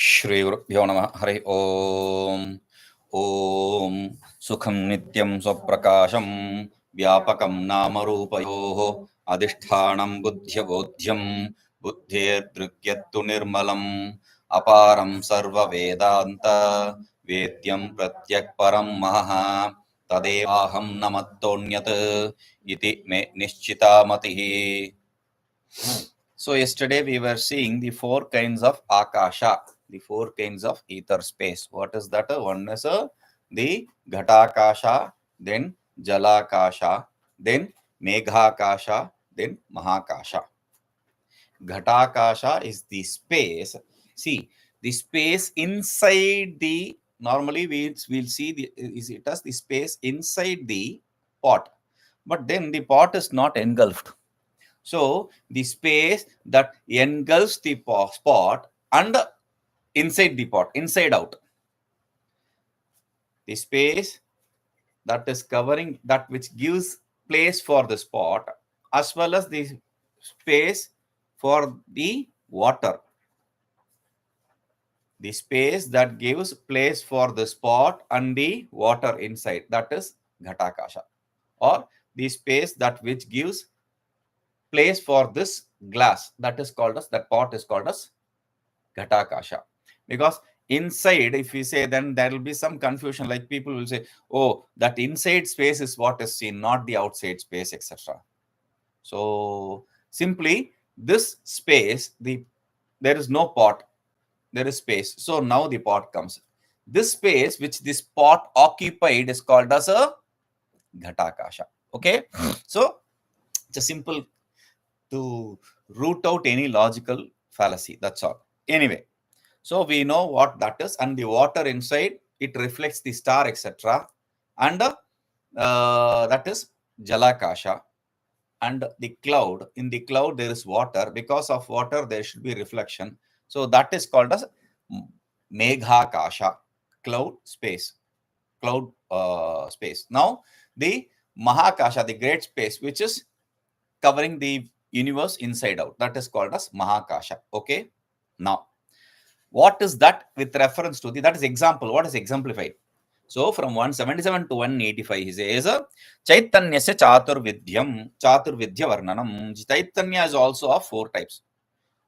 श्रीगुरुभ्यो नमः हरि ओम ओम सुखं नित्यं स्वप्रकाशं व्यापकं नामरूपयोः अधिष्ठानं बुद्ध्यबोध्यं बुद्धेर्दृग्यत्तु निर्मलम् अपारं सर्ववेदान्त वेद्यं प्रत्यक्परं महः तदेवाहं न मत्तोऽन्यत् इति मे निश्चिता मतिः. So yesterday we were seeing the four kinds of akasha, the four kinds of ether space. What is that? One is the ghatakasha, then jalakasha, then meghakasha, then mahakasha. Ghatakasha is the space. See, the space inside the, normally we'll see it as the space inside the pot, but then the pot is not engulfed. So the space that engulfs the pot and inside the pot, inside out. The space that is covering, that which gives place for the pot, as well as the space for the water. The space that gives place for the pot and the water inside, that is ghatakasha. Or the space that which gives place for this glass, that is called as, that pot is called as ghatakasha. Because inside, if we say, then there will be some confusion, like people will say, oh, that inside space is what is seen, not the outside space, etc. So simply this space, there is no pot, there is space. So now the pot comes. This space which this pot occupied is called as a ghatakasha. Okay, so it's a simple to root out any logical fallacy. That's all. Anyway, so we know what that is, and the water inside, it reflects the star, etc. And that is jalakasha. And the cloud, in the cloud there is water. Because of water there should be reflection. So that is called as meghakasha, cloud space, cloud space. Now the mahakasha, the great space, which is covering the universe inside out, that is called as mahakasha. Okay, now what is that with reference to the, that is example, what is exemplified? So from 177 to 185 he says chaitanyasya chaturvidya varnanam. Chaitanya is also of four types.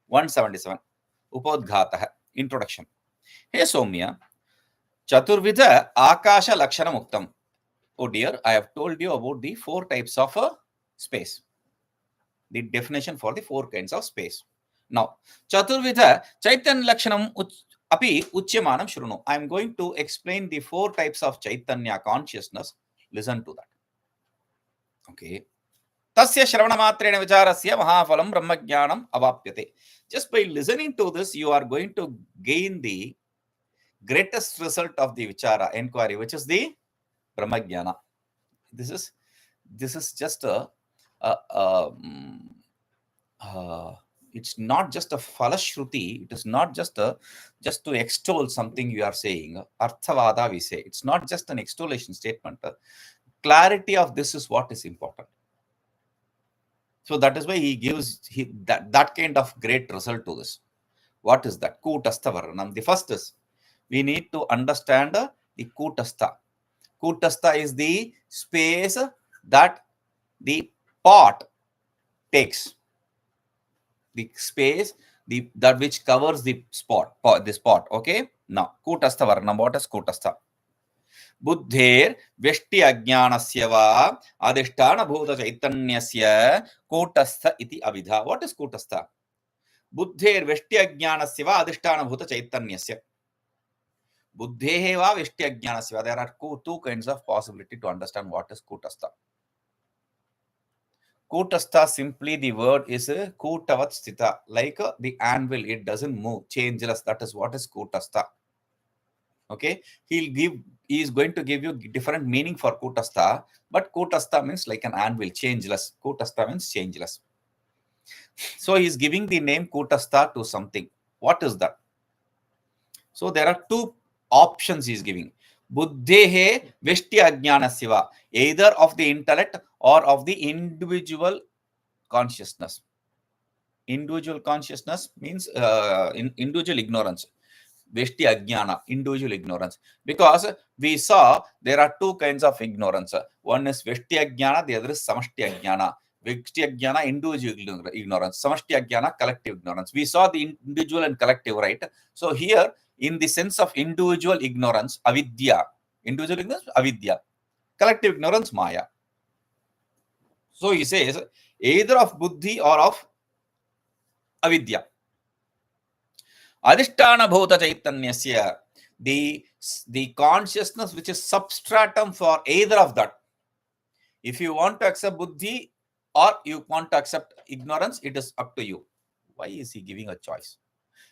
177 upodghatah, introduction. Hey Somya, chaturvidha akasha lakshana muktam. Oh dear, I have told you about the four types of space, the definition for the four kinds of space. Now, Chaturvidha Chaitanya Lakshanam api Uchyamanam Shrunu. I am going to explain the four types of Chaitanya consciousness. Listen to that. Okay. Tasya Shravana Matrena Vicharasya Mahafalam Brahmajnanam Avapyate. Just by listening to this, you are going to gain the greatest result of the Vichara inquiry, which is the Brahmajnana. This is just it's not just a falashruti. It is not just to extol something you are saying. Arthavada we say. It's not just an extolation statement. Clarity of this is what is important. So that is why he gives that kind of great result to this. What is that? Kutastha Varnam. The first is, we need to understand the Kutastha. Kutastha is the space that the pot takes. The space that which covers the spot, this pot. Okay, now Kutastha Varnam. What is Kutastha? Buddher Veshti Ajnanasya va Adhisthana Bhuta Chaitanyasya Kutastha iti Avidha. What is Kutastha? Buddher Veshti Ajnanasya va Adhisthana Bhuta Chaitanyasya. Buddhehe va Veshti Ajnanasya. There are two kinds of possibility to understand what is Kutastha. Kutastha, simply the word is Kutavat Sthita, like the anvil, it doesn't move, changeless. That is what is Kutastha. Okay, he is going to give you different meaning for Kutastha, but Kutastha means like an anvil, changeless. Kutastha means changeless. So he is giving the name Kutastha to something. What is that? So there are two options he is giving. Buddhehe Veshti Ajnanasya, either of the intellect or of the individual consciousness. Individual consciousness means individual ignorance. Veshti Ajnana, individual ignorance. Because we saw there are two kinds of ignorance. One is Veshti Ajnana, the other is Samashti Ajnana. Veshti Ajnana, individual ignorance. Samashti Ajnana, collective ignorance. We saw the individual and collective, right? So here, in the sense of individual ignorance, avidya. Individual ignorance, avidya. Collective ignorance, maya. So he says, either of buddhi or of avidya. Adhisthana bhuta chaitanyasya, the consciousness which is substratum for either of that. If you want to accept buddhi or you want to accept ignorance, it is up to you. Why is he giving a choice?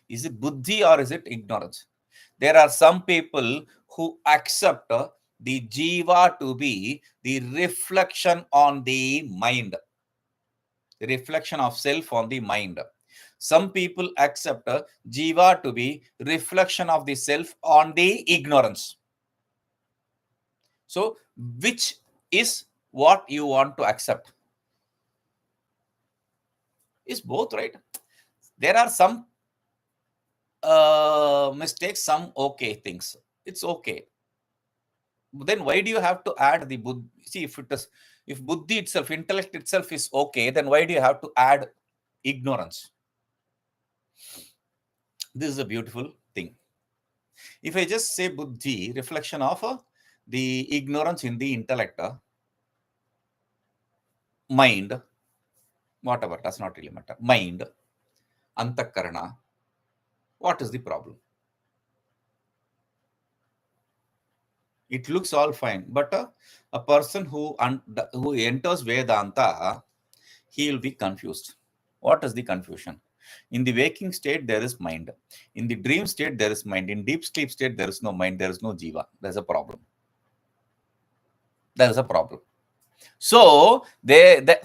Is it buddhi or is it ignorance? There are some people who accept the jiva to be the reflection on the mind, the reflection of self on the mind. Some people accept jiva to be reflection of the self on the ignorance. So, which is what you want to accept? Is both, right? There are some mistakes, some okay things. It's okay. Then why do you have to add the buddhi? See, if buddhi itself, intellect itself is okay, then why do you have to add ignorance? This is a beautiful thing. If I just say buddhi, reflection of the ignorance in the intellect, mind, whatever, does not really matter. Mind, antakarana, what is the problem? It looks all fine, but a person who enters Vedanta, he will be confused. What is the confusion? In the waking state, there is mind. In the dream state, there is mind. In deep sleep state, there is no mind. There is no jiva. There's a problem. There is a problem. So,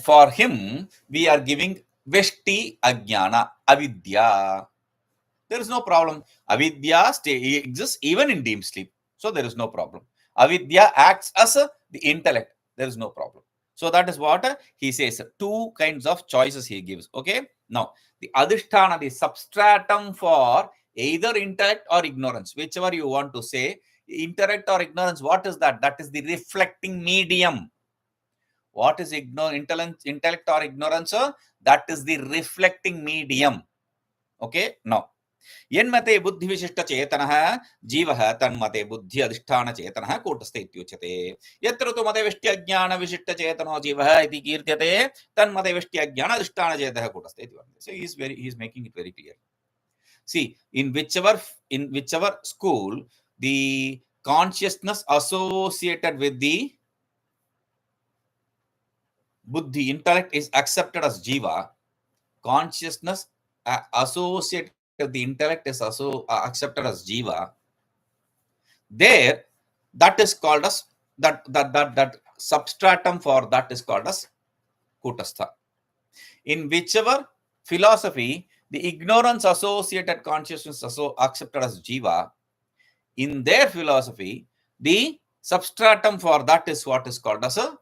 for him, we are giving Veshti Ajnana, Avidya. There is no problem. Avidya exists even in deep sleep. So, there is no problem. Avidya acts as the intellect. There is no problem. So, that is what he says. Two kinds of choices he gives. Okay. Now, the adhisthana, the substratum for either intellect or ignorance, whichever you want to say, intellect or ignorance, what is that? That is the reflecting medium. What is intellect or ignorance? That is the reflecting medium. Okay. Now, यन्मते बुद्धि विशिष्ट चेतनः जीवः तन्मते बुद्धि अधिष्ठान चेतनः कूटस्थ इत्युच्यते यत्र तु मते विष्टि अज्ञान विशिष्ट चेतनो जीवः इति कीर्त्यते तन्मते विष्टि अज्ञान अधिष्ठान चेतनः कूटस्थ इति वर्तते. So he is making it very clear. See, in whichever school the consciousness associated with the buddhi intellect is accepted as jiva, consciousness associated the intellect is also accepted as jiva, there that is called as that substratum for that is called as kutastha. In whichever philosophy the ignorance associated consciousness also accepted as jiva, in their philosophy the substratum for that is what is called as a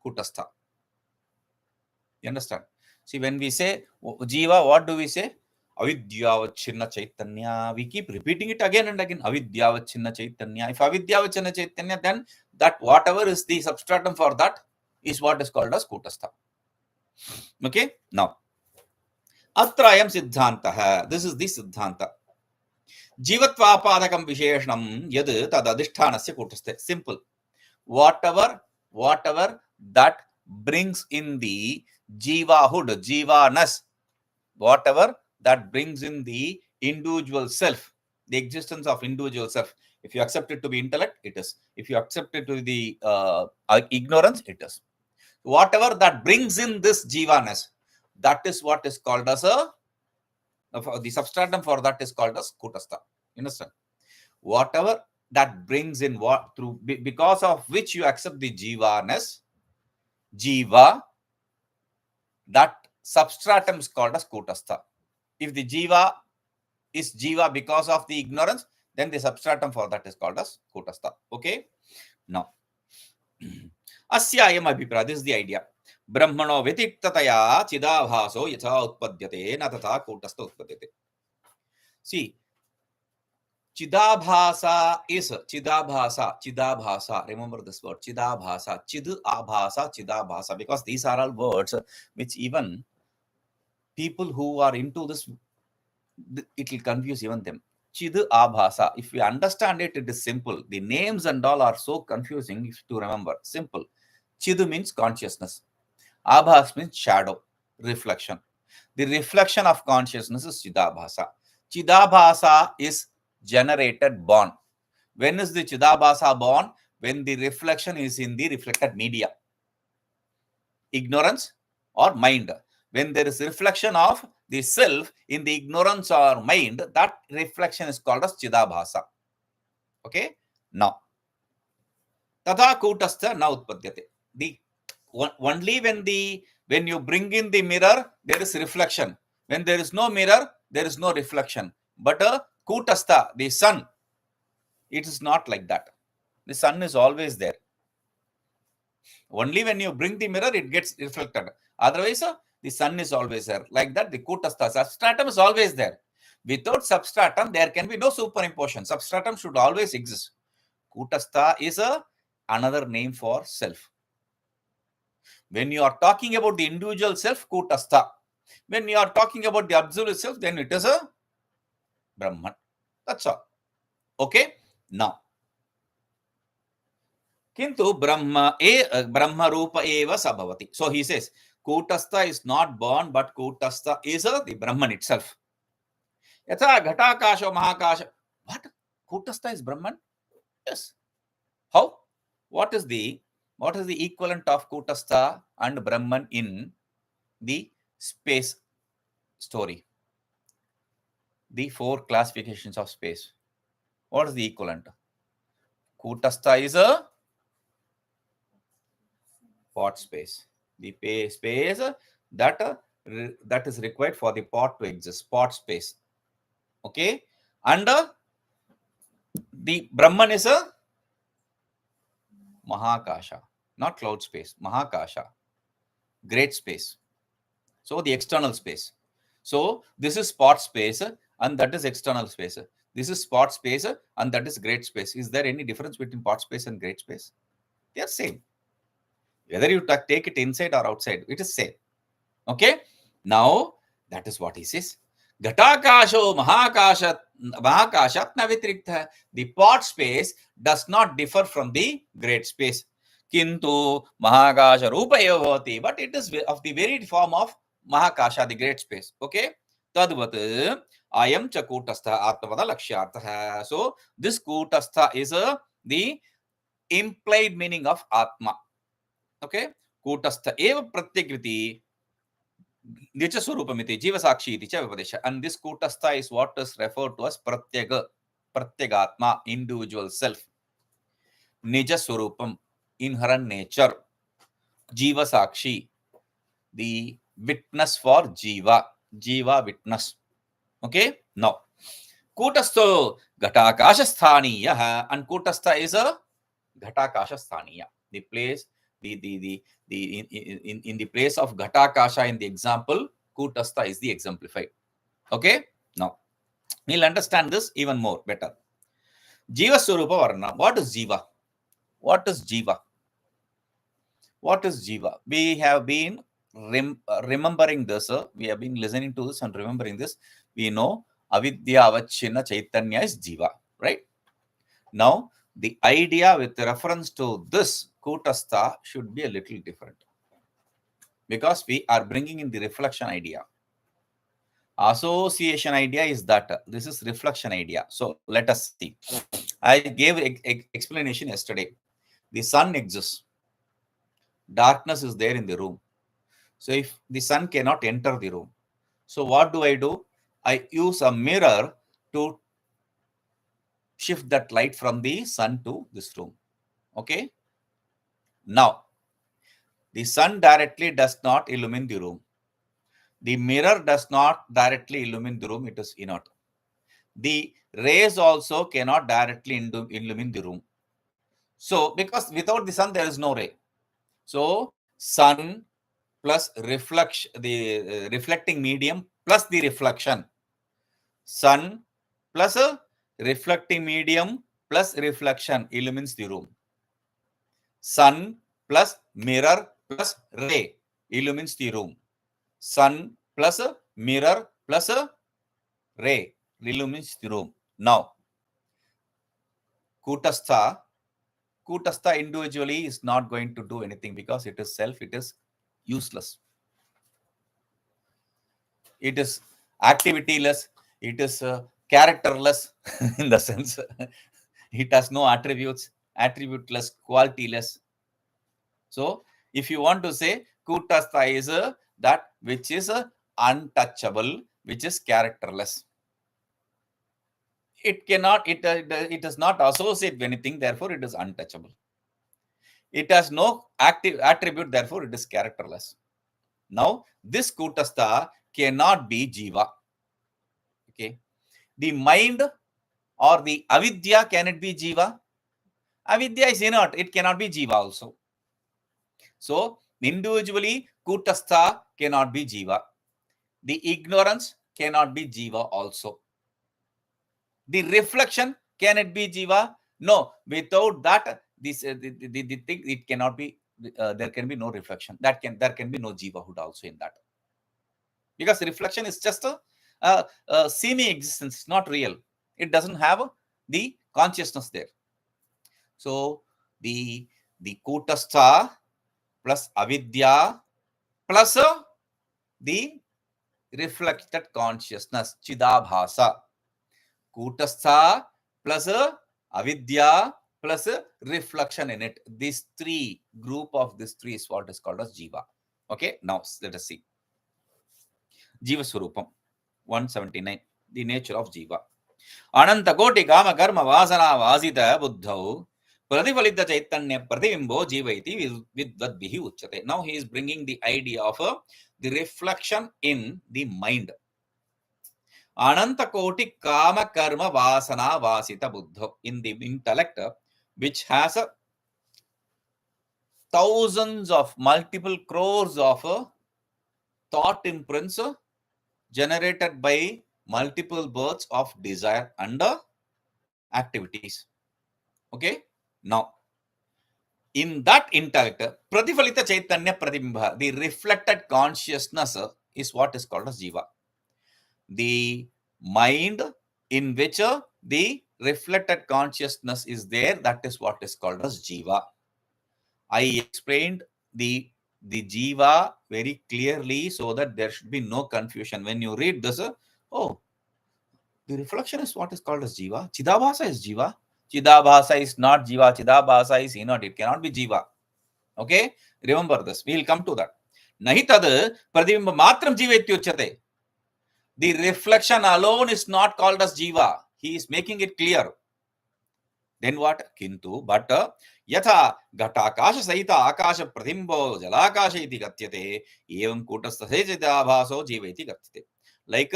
kutastha. You understand? See, when we say jiva, what do we say? Avidyavachinna Chaitanya. We keep repeating it again and again. Avidyavachinna Chaitanya. If Avidyavachinna Chaitanya, then that whatever is the substratum for that is what is called as Kutastha. Okay? Now, Atrayam Siddhantah. This is the Siddhanta. Jivatvapadakam Visheshanam Yad Tadadhishthanasya Kutastha. Simple. Whatever that brings in the jivahood, jivaness, whatever that brings in the individual self, the existence of individual self. If you accept it to be intellect, it is. If you accept it to be ignorance, it is. Whatever that brings in this jivaness, that is what is called as the substratum for that is called as kutastha. Understand? Whatever that brings in because of which you accept the jivaness, jiva, that substratum is called as kutastha. If the jiva is jiva because of the ignorance, then the substratum for that is called as kutastha. Okay? Now, asyayam abhipraya, this is the idea. Brahmano vitiktataya chidabhaso yatha utpadyate na tatha kutastha utpadyate. See, Chidabhasa is Chidabhasa. Remember this word, Chidabhasa. Chidu abhasa, Chidabhasa. Because these are all words which even people who are into this, it will confuse even them. Chidu abhasa. If we understand it, it is simple. The names and all are so confusing to remember. Simple. Chidu means consciousness. Abhas means shadow, reflection. The reflection of consciousness is Chidabhasa. Chidabhasa is generated, born. When is the Chidabhasa born? When the reflection is in the reflected media, ignorance or mind. When there is reflection of the self in the ignorance or mind, that reflection is called as Chidabhasa. Okay? Now, Tadha Kutastha na utpadyate. The only when you bring in the mirror, there is reflection. When there is no mirror, there is no reflection. But Kutastha, the sun, it is not like that. The sun is always there. Only when you bring the mirror, it gets reflected. Otherwise, the sun is always there. Like that, the Kutastha, substratum is always there. Without substratum, there can be no superimposition. Substratum should always exist. Kutastha is another name for self. When you are talking about the individual self, Kutastha. When you are talking about the absolute self, then it is a Brahman. That's all. Okay? Now, Kintu Brahma Rupa eva sabhavati. So he says, Kutastha is not born, but Kutastha is the Brahman itself. Yatha Ghatakasha Mahakasha. What? Kutastha is Brahman? Yes. How? What is the equivalent of Kutastha and Brahman in the space story? The 4 classifications of space. What is the equivalent? Kutastha is a pot space. The space that is required for the pot to exist. Pot space. Okay? And the Brahman is a Mahakasha. Not cloud space. Mahakasha. Great space. So the external space. So this is spot space and that is external space. This is spot space and that is great space. Is there any difference between pot space and great space? They are same. Whether you take it inside or outside, it is same. Okay? Now, that is what he says. Ghatakasho Mahakashat navitriktha. The pot space does not differ from the great space. Kintu Mahakasha Rupa Evavati. But it is of the very form of Mahakasha, the great space. Okay? Tadvat Ayam cha Kutastha Atmavada Lakshyartha. So, this Kutastha is the implied meaning of Atma. Okay? Kutastha eva pratyakriti Nicha Swarupamiti, Jiva Sakshi, Ticha Vipadesha. And this Kutastha is what is referred to as Pratyagatma, individual self. Nija Swarupam, inherent nature. Jiva Sakshi, the witness for Jiva. Jiva witness. Okay? Now, Kutastho Ghatakasha Sthaniya. And Kutastha is a Ghatakasha Sthaniya. The place, in the place of Ghatakasha in the example, Kutastha is the exemplified. Okay? Now, we'll understand this even more better. Jiva Swarupa Varna. What is Jiva? What is Jiva? What is Jiva? We have been remembering this. We have been listening to this and remembering this. We know Avidya Avachina Chaitanya is Jiva. Right? Now, the idea with reference to this Kutastha should be a little different. Because we are bringing in the reflection idea. Association idea is that this is reflection idea. So let us see. I gave explanation yesterday. The sun exists. Darkness is there in the room. So if the sun cannot enter the room, so what do? I use a mirror to shift that light from the sun to this room. Okay. Now, the sun directly does not illumine the room. The mirror does not directly illumine the room. It is inert. The rays also cannot directly illumine the room. So, because without the sun, there is no ray. So, sun plus reflection, the reflecting medium plus the reflection. Sun plus reflecting medium plus reflection illumines the room. Sun plus mirror plus ray illumines the room. Sun plus mirror plus ray illumines the room. Now, Kutastha individually is not going to do anything because it is self, it is useless. It is activityless, it is characterless in the sense it has no attributes, attributeless, qualityless. So, if you want to say Kutastha is that which is untouchable, which is characterless. It cannot, it does not associate with anything, therefore it is untouchable. It has no active attribute, therefore it is characterless. Now, this Kutastha cannot be Jiva. Okay. The mind or the avidya, can it be Jiva? Avidya is inert, it cannot be Jiva also. So, individually, Kutastha cannot be Jiva. The ignorance cannot be Jiva also. The reflection, can it be Jiva? No, without that, this the thing, it cannot be, there can be no reflection. There can be no Jivahood also in that. Because reflection is just a semi-existence, not real. It doesn't have the consciousness there. So, the Kutastha plus avidya plus the reflected consciousness, Chidabhasa. Kutastha plus avidya plus reflection in it. These three, group of these three is what is called as Jiva. Okay, now let us see. Jiva Swarupam, 179, the nature of Jiva. Ananta koti kama karma vasana vasita buddhau pradipalita chaitanya pratibimbo jiva iti vidvadbihi uchyate. Now he is bringing the idea of the reflection in the mind. Ananta koti kama karma vasana vasita buddha, in the intellect, which has thousands of multiple crores of thought imprints generated by multiple births of desire and activities. Okay, now in that intellect, pratiphalita chaitanya pratibimba, the reflected consciousness is what is called as Jiva. The mind in which the reflected consciousness is there, that is what is called as Jiva. I explained the Jiva very clearly so that there should be no confusion. When you read this, oh, the reflection is what is called as Jiva. Chidabhasa is Jiva. Chidabhasa is not Jiva. Chidabhasa is inert. It cannot be Jiva. Okay? Remember this. We will come to that. Nahi tad pratibimba matram Jiva ityuchyate. The reflection alone is not called as Jiva. He is making it clear. Then what? Kintu, but yatha ghatakasha sahita akasha pratimbo jalakasha iti gatyate evam kutastha chidabhaso jiva iti gatyate. Like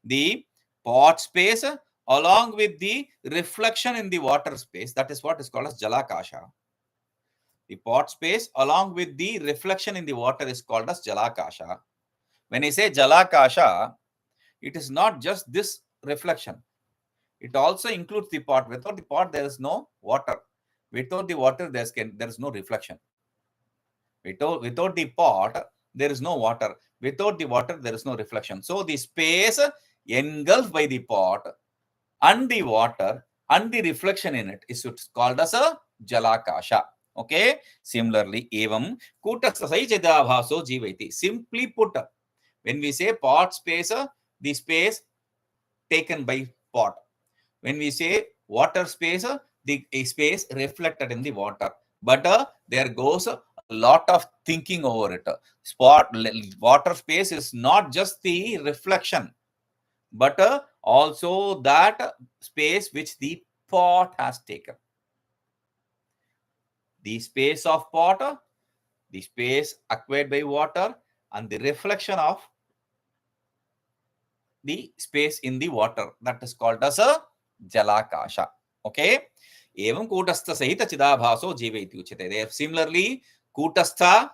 the pot space along with the reflection in the water space, that is what is called as jalakasha. The pot space along with the reflection in the water is called as jalakasha. When I say jalakasha, it is not just this reflection. It also includes the pot. Without the pot, there is no water. Without the water, there is no reflection. Without the pot, there is no water. Without the water, there is no reflection. So the space engulfed by the pot and the water and the reflection in it is called as a jalakasha. Okay. Similarly, evam kutastha chidabhaso jivaiti. Simply put, when we say pot space, the space taken by pot. When we say water space, the space reflected in the water. But there goes a lot of thinking over it. Water space is not just the reflection, but also that space which the pot has taken. The space of pot, the space acquired by water, and the reflection of the space in the water, that is called as a jalakasha. Okay. Evam kutastha sahita chidabhaso jiva iti uchyate. Similarly, kutastha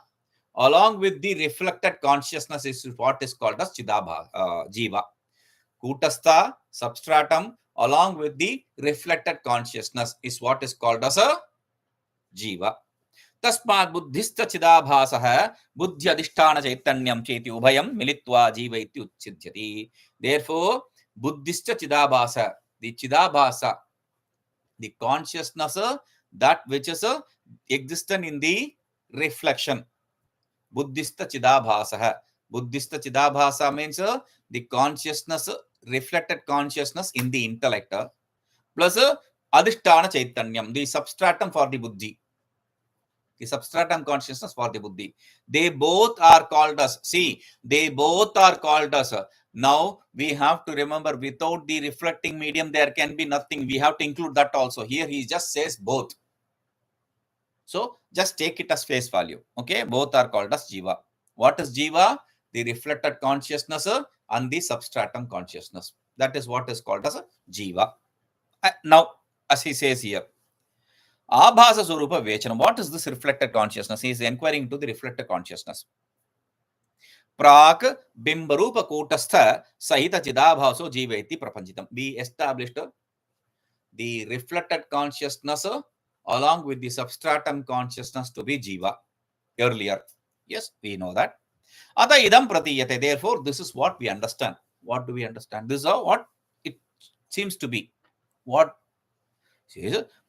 along with the reflected consciousness is what is called as jiva. Kutastha substratum along with the reflected consciousness is what is called as a jiva. तस्मात् बुद्धिश्च चिदाभासः बुद्धि अधिष्ठान चैतन्यं चेति उभयं मिलित्वा जीव इति उच्यते. Therefore, buddhist chidabhasa, the chidabhasa, the consciousness that which is existent in the reflection. Buddhist chidabhasa. Buddhist chidabhasa means the consciousness, reflected consciousness in the intellect, plus adhisthana chaitanyam, the substratum for the buddhi. The substratum consciousness for the buddhi. They both are called as, see, they both are called as. Now we have to remember, without the reflecting medium there can be nothing. We have to include that also. Here he just says both. So just take it as face value. Okay, both are called as jiva. What is jiva? The reflected consciousness and the substratum consciousness. That is what is called as jiva. Now, as he says here, Abhasa Swarupa Vechanam. What is this reflected consciousness? He is inquiring into the reflected consciousness. Prak Bimbarupa Kutastha Sahita Chidabhaso Jiveti Prapanchitam. We established the reflected consciousness along with the substratum consciousness to be Jiva earlier. Yes, we know that. Ata idam pratiyate. Therefore, this is what we understand. What do we understand? This is what it seems to be. What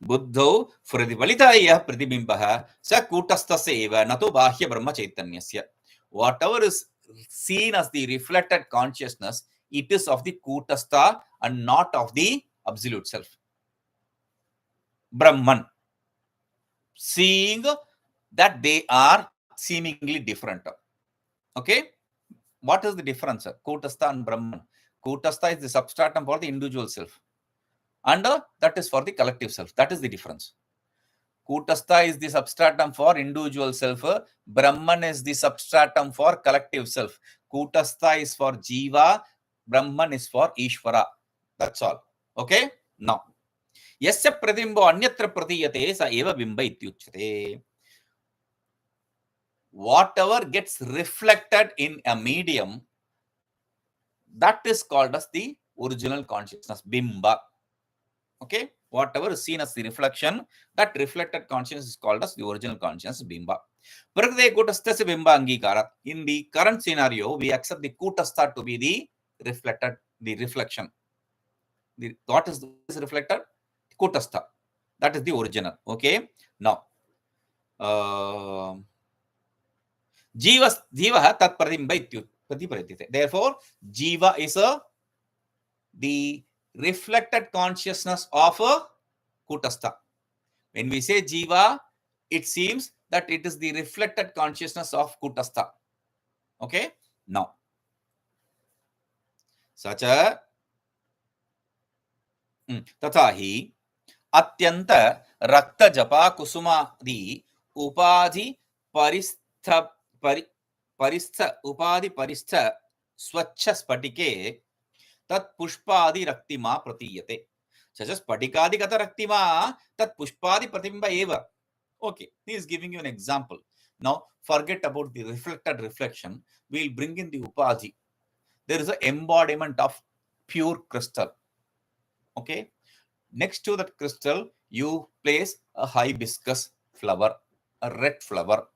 बुद्धौ प्रतिफलिताय प्रतिबिम्बः स कूटस्थस्य एव न तु बाह्य ब्रह्म चैतन्यस्य. Whatever is seen as the reflected consciousness, it is of the kutastha and not of the absolute self. Brahman. Seeing that they are seemingly different. Okay? What is the difference? Kutastha and Brahman. Kutastha is the substratum for the individual self. And that is for the collective self. That is the difference. Kutastha is the substratum for individual self. Brahman is the substratum for collective self. Kutastha is for Jiva. Brahman is for Ishvara. That's all. Okay? Now, yasya pratibimbo anyatra pratiyate sa eva bimba ityuchyate. Whatever gets reflected in a medium, that is called as the original consciousness, bimba. Okay, whatever is seen as the reflection, that reflected consciousness is called as the original consciousness, bimba. Prakriti kutastha bimba angikara. In the current scenario, we accept the kutastha to be the reflected, the reflection. What is reflected? Kutastha. That is the original. Okay. Now, jiva tat pratibimba pratipratite. Therefore, jiva is the reflected consciousness of a kutastha. When we say jiva, it seems that it is the reflected consciousness of kutastha. Okay? Now, sacha tathahi atyanta rakta japa kusumadi upadhi paristha upadhi paristha swachha spatike tat pushpadi raktima pratiyate. Just patikadi kata raktima tat pushpadi pratibimba eva. Okay, he is giving you an example. Now, forget about the reflected reflection. We'll bring in the upadhi. There is an embodiment of pure crystal. Okay, next to that crystal, you place a hibiscus flower, a red flower.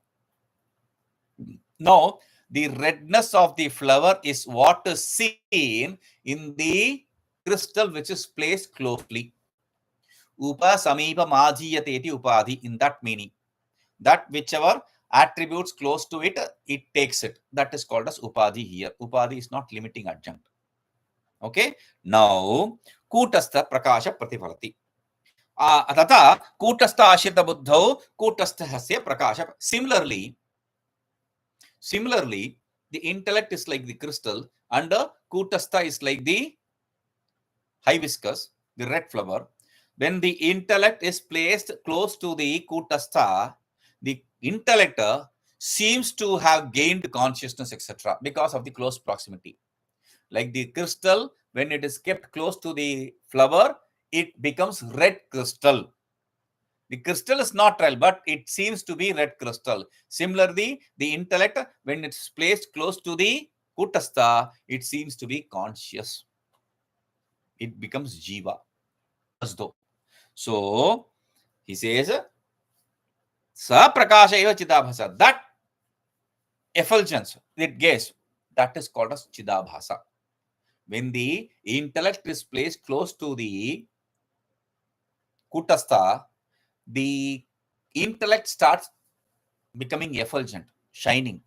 Now, the redness of the flower is what is seen in the crystal which is placed closely. Upa samipa madhiyateti upadhi, in that meaning. That whichever attributes close to it, it takes it. That is called as upadhi here. Upadhi is not limiting adjunct. Okay. Now, kutastha prakasha pratifalati. Tata kutastha ashrita buddhau kutastha hasya prakasha. Similarly, the intellect is like the crystal and kutastha is like the hibiscus, the red flower. When the intellect is placed close to the kutastha, the intellect seems to have gained consciousness, etc., because of the close proximity. Like the crystal, when it is kept close to the flower, it becomes red crystal. The crystal is not real, but it seems to be red crystal. Similarly, the intellect, when it's placed close to the kutastha, it seems to be conscious. it becomes jiva, as though. So he says, sa prakasha eva chidabhasa, that effulgence it gives, that is called as chidabhasa. When the intellect is placed close to the kutastha, the intellect starts becoming effulgent, shining.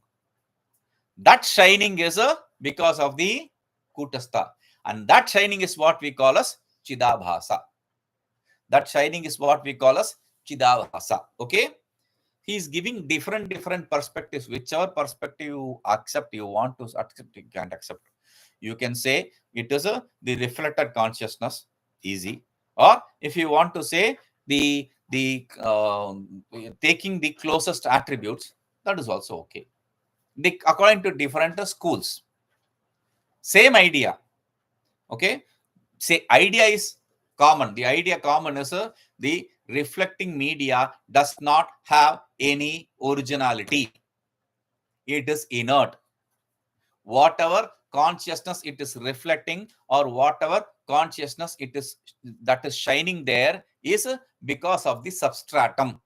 That shining is because of the kutastha, and that shining is what we call as chidabhasa. That shining is what we call as chidabhasa. Okay, he is giving different perspectives. Whichever perspective you accept, you want to accept, you can't accept. You can say it is the reflected consciousness, easy. Or if you want to say the taking the closest attributes, that is also okay. According to different schools, same idea. Okay, say idea is common. The idea common is the reflecting media does not have any originality. It is inert. Whatever consciousness it is reflecting, or whatever consciousness it is that is shining there, is because of the substratum.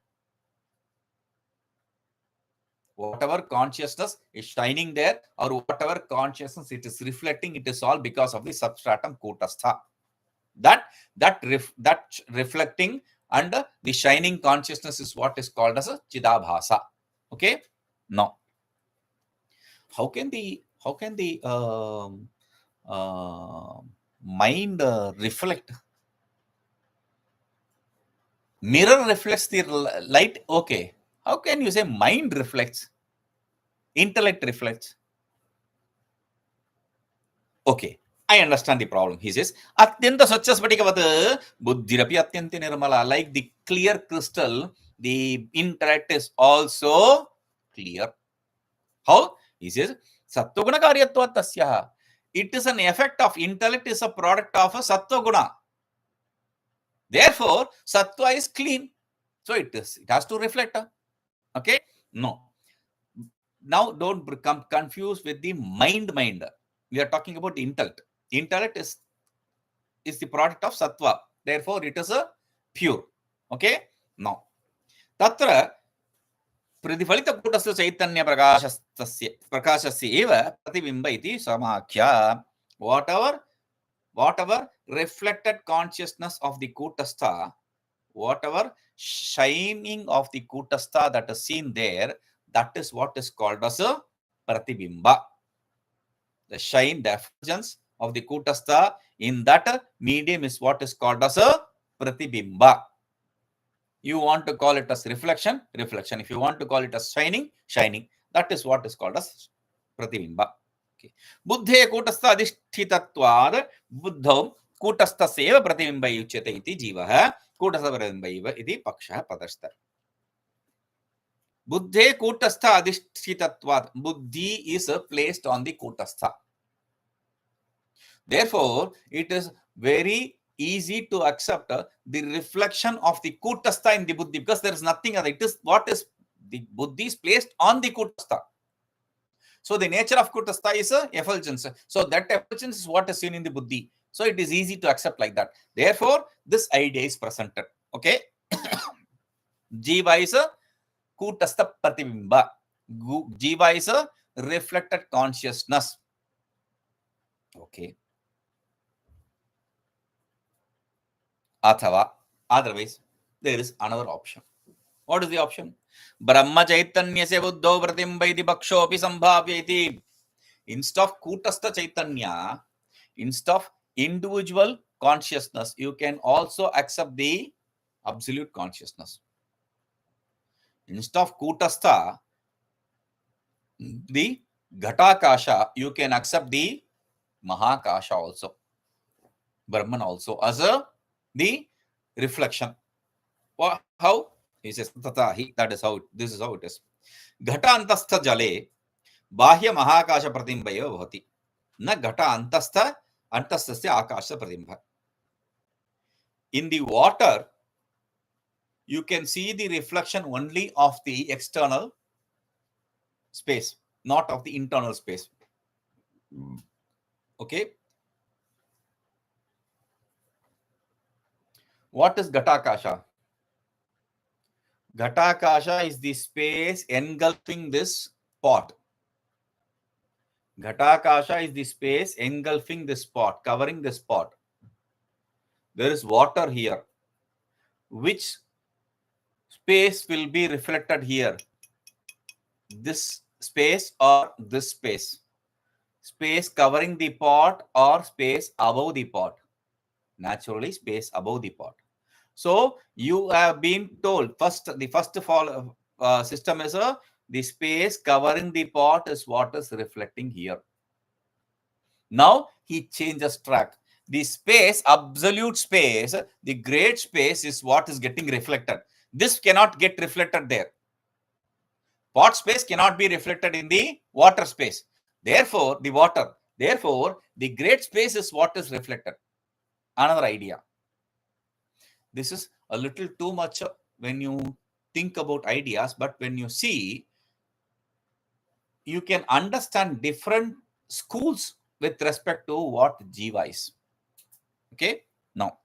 Whatever consciousness is shining there, or whatever consciousness it is reflecting, it is all because of the substratum kutastha. That reflecting and the shining consciousness is what is called as a chidabhasa. Okay, now how can the mind reflect? Mirror reflects the light. Okay, how can you say mind reflects? Intellect reflects. Okay, I understand the problem. He says, Atyanta Swachaspatikavad Buddhirapi Atyanti Nirmala. Like the clear crystal, the intellect is also clear. How? He says, Sattva Karyatva Tasyaha. It is an effect of intellect, is a product of a Sattva Guna. Therefore, Sattva is clean. So it has to reflect. Okay? No. Now don't become confused with the mind. We are talking about intellect. Intellect is the product of sattva. Therefore, it is a pure. Okay? Now, tatra प्रतिफलितकूटस्य चैतन्य प्रकाशस्य एव प्रतिबिम्ब इति समाख्या. Whatever reflected consciousness of the kutastha, whatever shining of the kutastha that is seen there, that is what is called as a pratibimba. The shine, the effulgence of the kutastha in that medium is what is called as a pratibimba. You want to call it as reflection. If you want to call it as shining, that is what is called as pratibimba. Okay. Buddhe kutastha adhishthitatvad buddham kutasthasev pratibimba yuchyate iti jivah kutastha pratibimba iti pakshah padashta. Buddhe kutastha adhishthitatvad. Buddhi is placed on the kutastha. Therefore, it is very easy to accept the reflection of the kutastha in the buddhi, because there is nothing other. It is what is the buddhi is placed on the kutastha. So the nature of kutastha is effulgence. So that effulgence is what is seen in the buddhi. So it is easy to accept like that. Therefore, this idea is presented. Okay. Jiva is a kutastha pratibimba. Jiva is a reflected consciousness. Okay. Athava, otherwise, there is another option. What is the option? Brahma Chaitanya se buddho pratimbaiti bakshopi sambhavyati. Instead of kutastha Chaitanya, instead of individual consciousness, you can also accept the absolute consciousness. Instead of kutastha, the ghatakasha, you can accept the mahakasha also. Brahman also as the reflection. How? He says, Tatahi. That is how this is how it is. Ghata antastha jale bahya mahakasha pratimbaya bhavati. Na ghata antastasya akasha pratimba. In the water, you can see the reflection only of the external space, not of the internal space. Okay. What is Ghatakasha? Ghatakasha is the space engulfing this pot. Ghatakasha is the space engulfing this pot, covering this pot. There is water here. Which space will be reflected here? This space or this space? Space covering the pot or space above the pot? Naturally, space above the pot. So you have been told the first system is the space covering the pot is what is reflecting here. Now he changes track. The space, absolute space, the great space is what is getting reflected. This cannot get reflected there. Pot space cannot be reflected in the water space. Therefore, the great space is what is reflected. Another idea. This is a little too much when you think about ideas, but when you see, you can understand different schools with respect to what Jiva is. Okay? Now,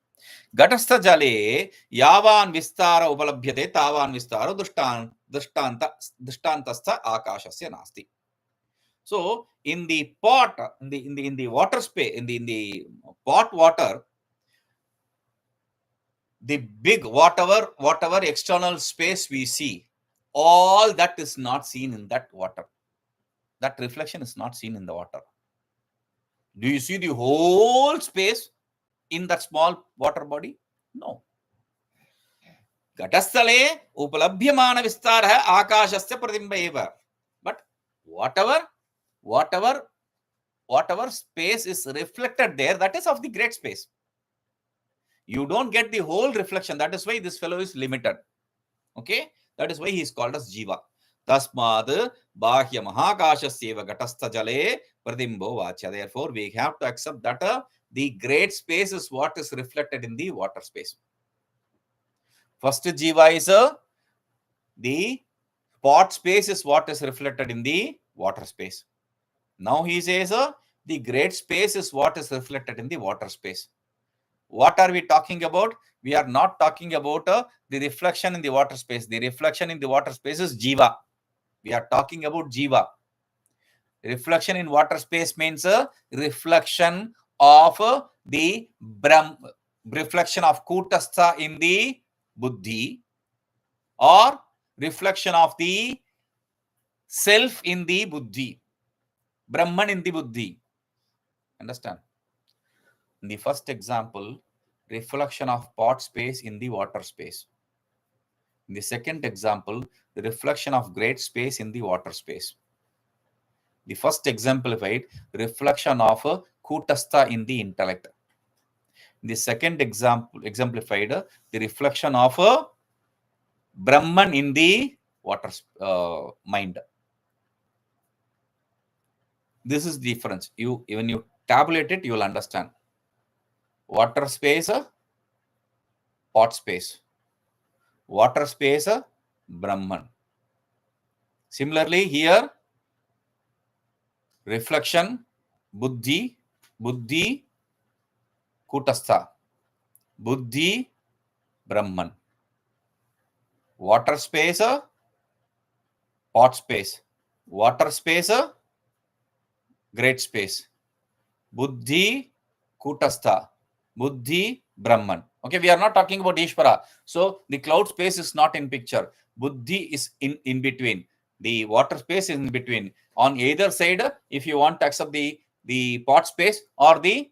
Gatastha jale yavan vistara upalabhyate tavan vistara drishtantastha akashasya nasti. So, in the pot, in the water space, in the pot water, the big whatever external space we see, all that is not seen in that water. That reflection is not seen in the water. Do you see the whole space in that small water body? No. Gatastale upalabhyamana vistarah akashasya pratibimba eva. But whatever space is reflected there, that is of the great space. You don't get the whole reflection. That is why this fellow is limited. Okay? That is why he is called as Jiva. Tasmad bahya mahakashasyeva gatastha jale pratibimbo vachya. Therefore, we have to accept that the great space is what is reflected in the water space. First Jiva is the pot space is what is reflected in the water space. Now he says the great space is what is reflected in the water space. What are we talking about? We are not talking about the reflection in the water space. The reflection in the water space is Jiva. We are talking about Jiva. Reflection in water space means a reflection of the reflection of Kutastha in the Buddhi, or reflection of the self in the Buddhi, Brahman in the Buddhi. Understand? In the first example, reflection of pot space in the water space. In the second example, the reflection of great space in the water space. The first exemplified reflection of Kutastha in the intellect. The second example exemplified the reflection of Brahman in the water mind. This is the difference. When you tabulate it, you will understand. Water space, pot space. Water space, Brahman. Similarly, here, reflection, Buddhi, Kutastha. Buddhi, Brahman. Water space, pot space. Water space, great space. Buddhi, Kutastha. Buddhi, Brahman. Okay, we are not talking about Ishvara. So the cloud space is not in picture. Buddhi is in between. The water space is in between. On either side, if you want to accept the pot space or the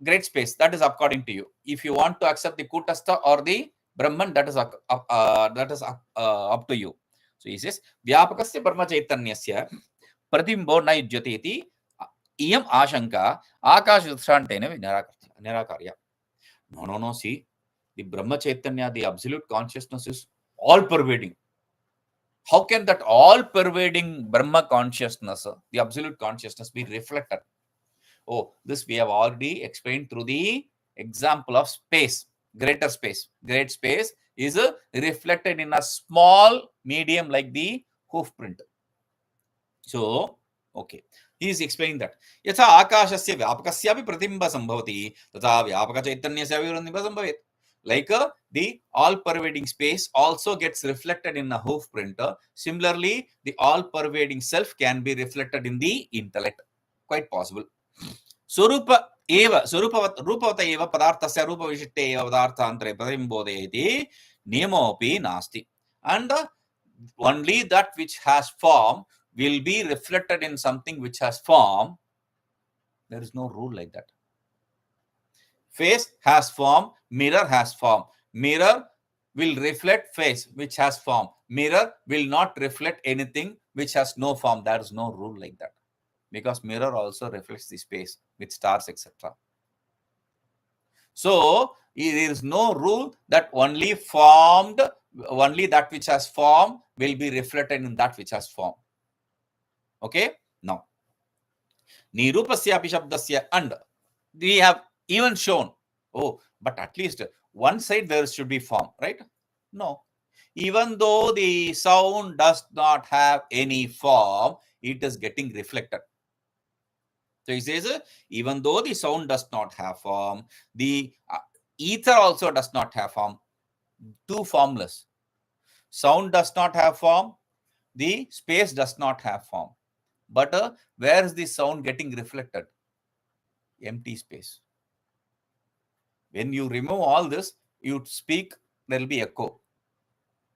great space, that is according to you. If you want to accept the Kutastha or the Brahman, that is up to you. So he says, Vyapakasya Brahma Chaitanyasya Pratibimbo na yujyate iti iyam ashanka akash drishtantena nirakarya. No. See, the Brahma Chaitanya, the absolute consciousness is all-pervading. How can that all-pervading Brahma consciousness, the absolute consciousness, be reflected? Oh, this we have already explained through the example of space, greater space. Great space is reflected in a small medium like the hoof print. So, okay. He is explaining that. Yatha akashasya vyapakasyapi pratibimba sambhavati, tatha vyapaka chaitanyasya viranibha sambhavet. Like the all-pervading space also gets reflected in a hoof printer. Similarly, the all-pervading self can be reflected in the intellect. Quite possible. स्वरूप एव रूपवत एव पदार्थस्य रूपविशिष्टे एव पदार्थान्तरे प्रतिबिम्बोदय इति नियमोऽपि नास्ति. And only that which has form will be reflected in something which has form. There is no rule like that. Face has form, mirror has form. Mirror will reflect face which has form. Mirror will not reflect anything which has no form. There is no rule like that, because mirror also reflects the space with stars, etc. So there is no rule that only that which has form will be reflected in that which has form. Okay, now nirupasyapi shabdasya, and we have even shown, oh, but at least one side there should be form, right? No, even though the sound does not have any form, it is getting reflected. So he says, even though the sound does not have form, the ether also does not have form. Two formless. Sound does not have form. The space does not have form. But where is the sound getting reflected? Empty space. When you remove all this, you speak, there will be echo.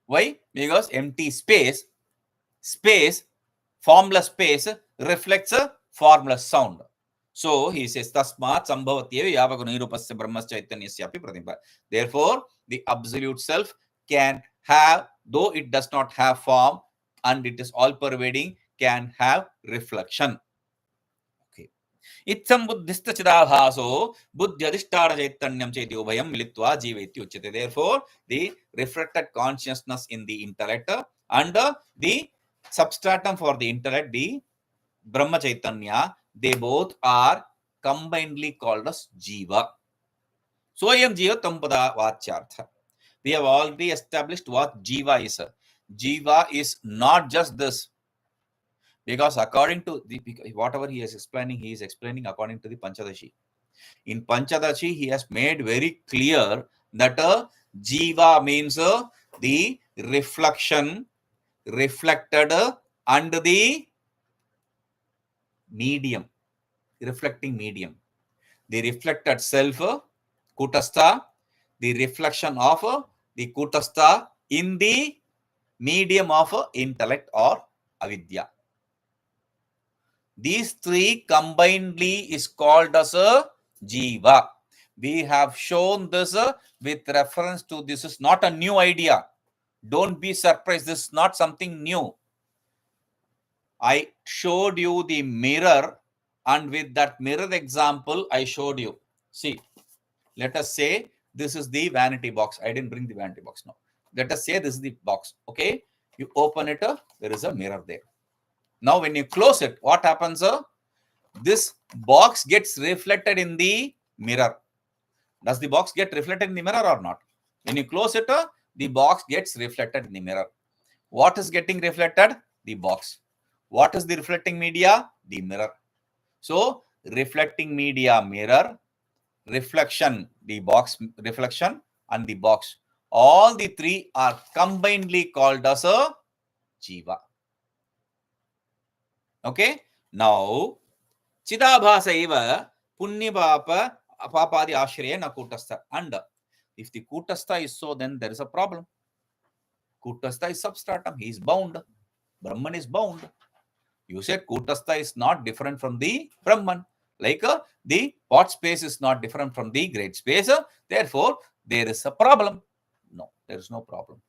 Why? Because empty space, formless space reflects a formless sound. So he says, Tasmat sambhavatyeva yavagunirupasya brahmachaitanyasyapi pratibha. Therefore, the absolute self can have, though it does not have form and it is all pervading, can have reflection. Okay. Itsam buddhista chidabhaso buddhyadhisthana chaitanyam cheti ubhayam militva jiva iti uchyate. Therefore, the reflected consciousness in the intellect and the substratum for the intellect, the Brahma Chaitanya, they both are combinedly called as Jiva. Soyam Jiva Tampada Vachyartha. We have already established what Jiva is. Jiva is not just this. Because according to whatever he is explaining according to the Panchadashi. In Panchadashi, he has made very clear that Jiva means the reflection, reflected, and the medium, reflecting medium. The reflected self, Kutastha, the reflection of the Kutastha in the medium of intellect or avidya. These three combinedly is called as a Jiva. We have shown this with reference to, this is not a new idea. Don't be surprised. This is not something new. I showed you the mirror, and with that mirror example, I showed you. See, let us say this is the vanity box. I didn't bring the vanity box now. Let us say this is the box. Okay, you open it, there is a mirror there. Now, when you close it, what happens? This box gets reflected in the mirror. Does the box get reflected in the mirror or not? When you close it, the box gets reflected in the mirror. What is getting reflected? The box. What is the reflecting media? The mirror. So, reflecting media, mirror, reflection, the box, reflection, and the box. All the three are combinedly called as a Jiva. Okay. Now, Chidabhasa eva punya papa papadi ashraya na kutastha. And if the kutastha is so, then there is a problem. Kutastha is substratum. He is bound. Brahman is bound. You said Kutastha is not different from the Brahman. Like the pot space is not different from the great space. Therefore, there is a problem. No, there is no problem.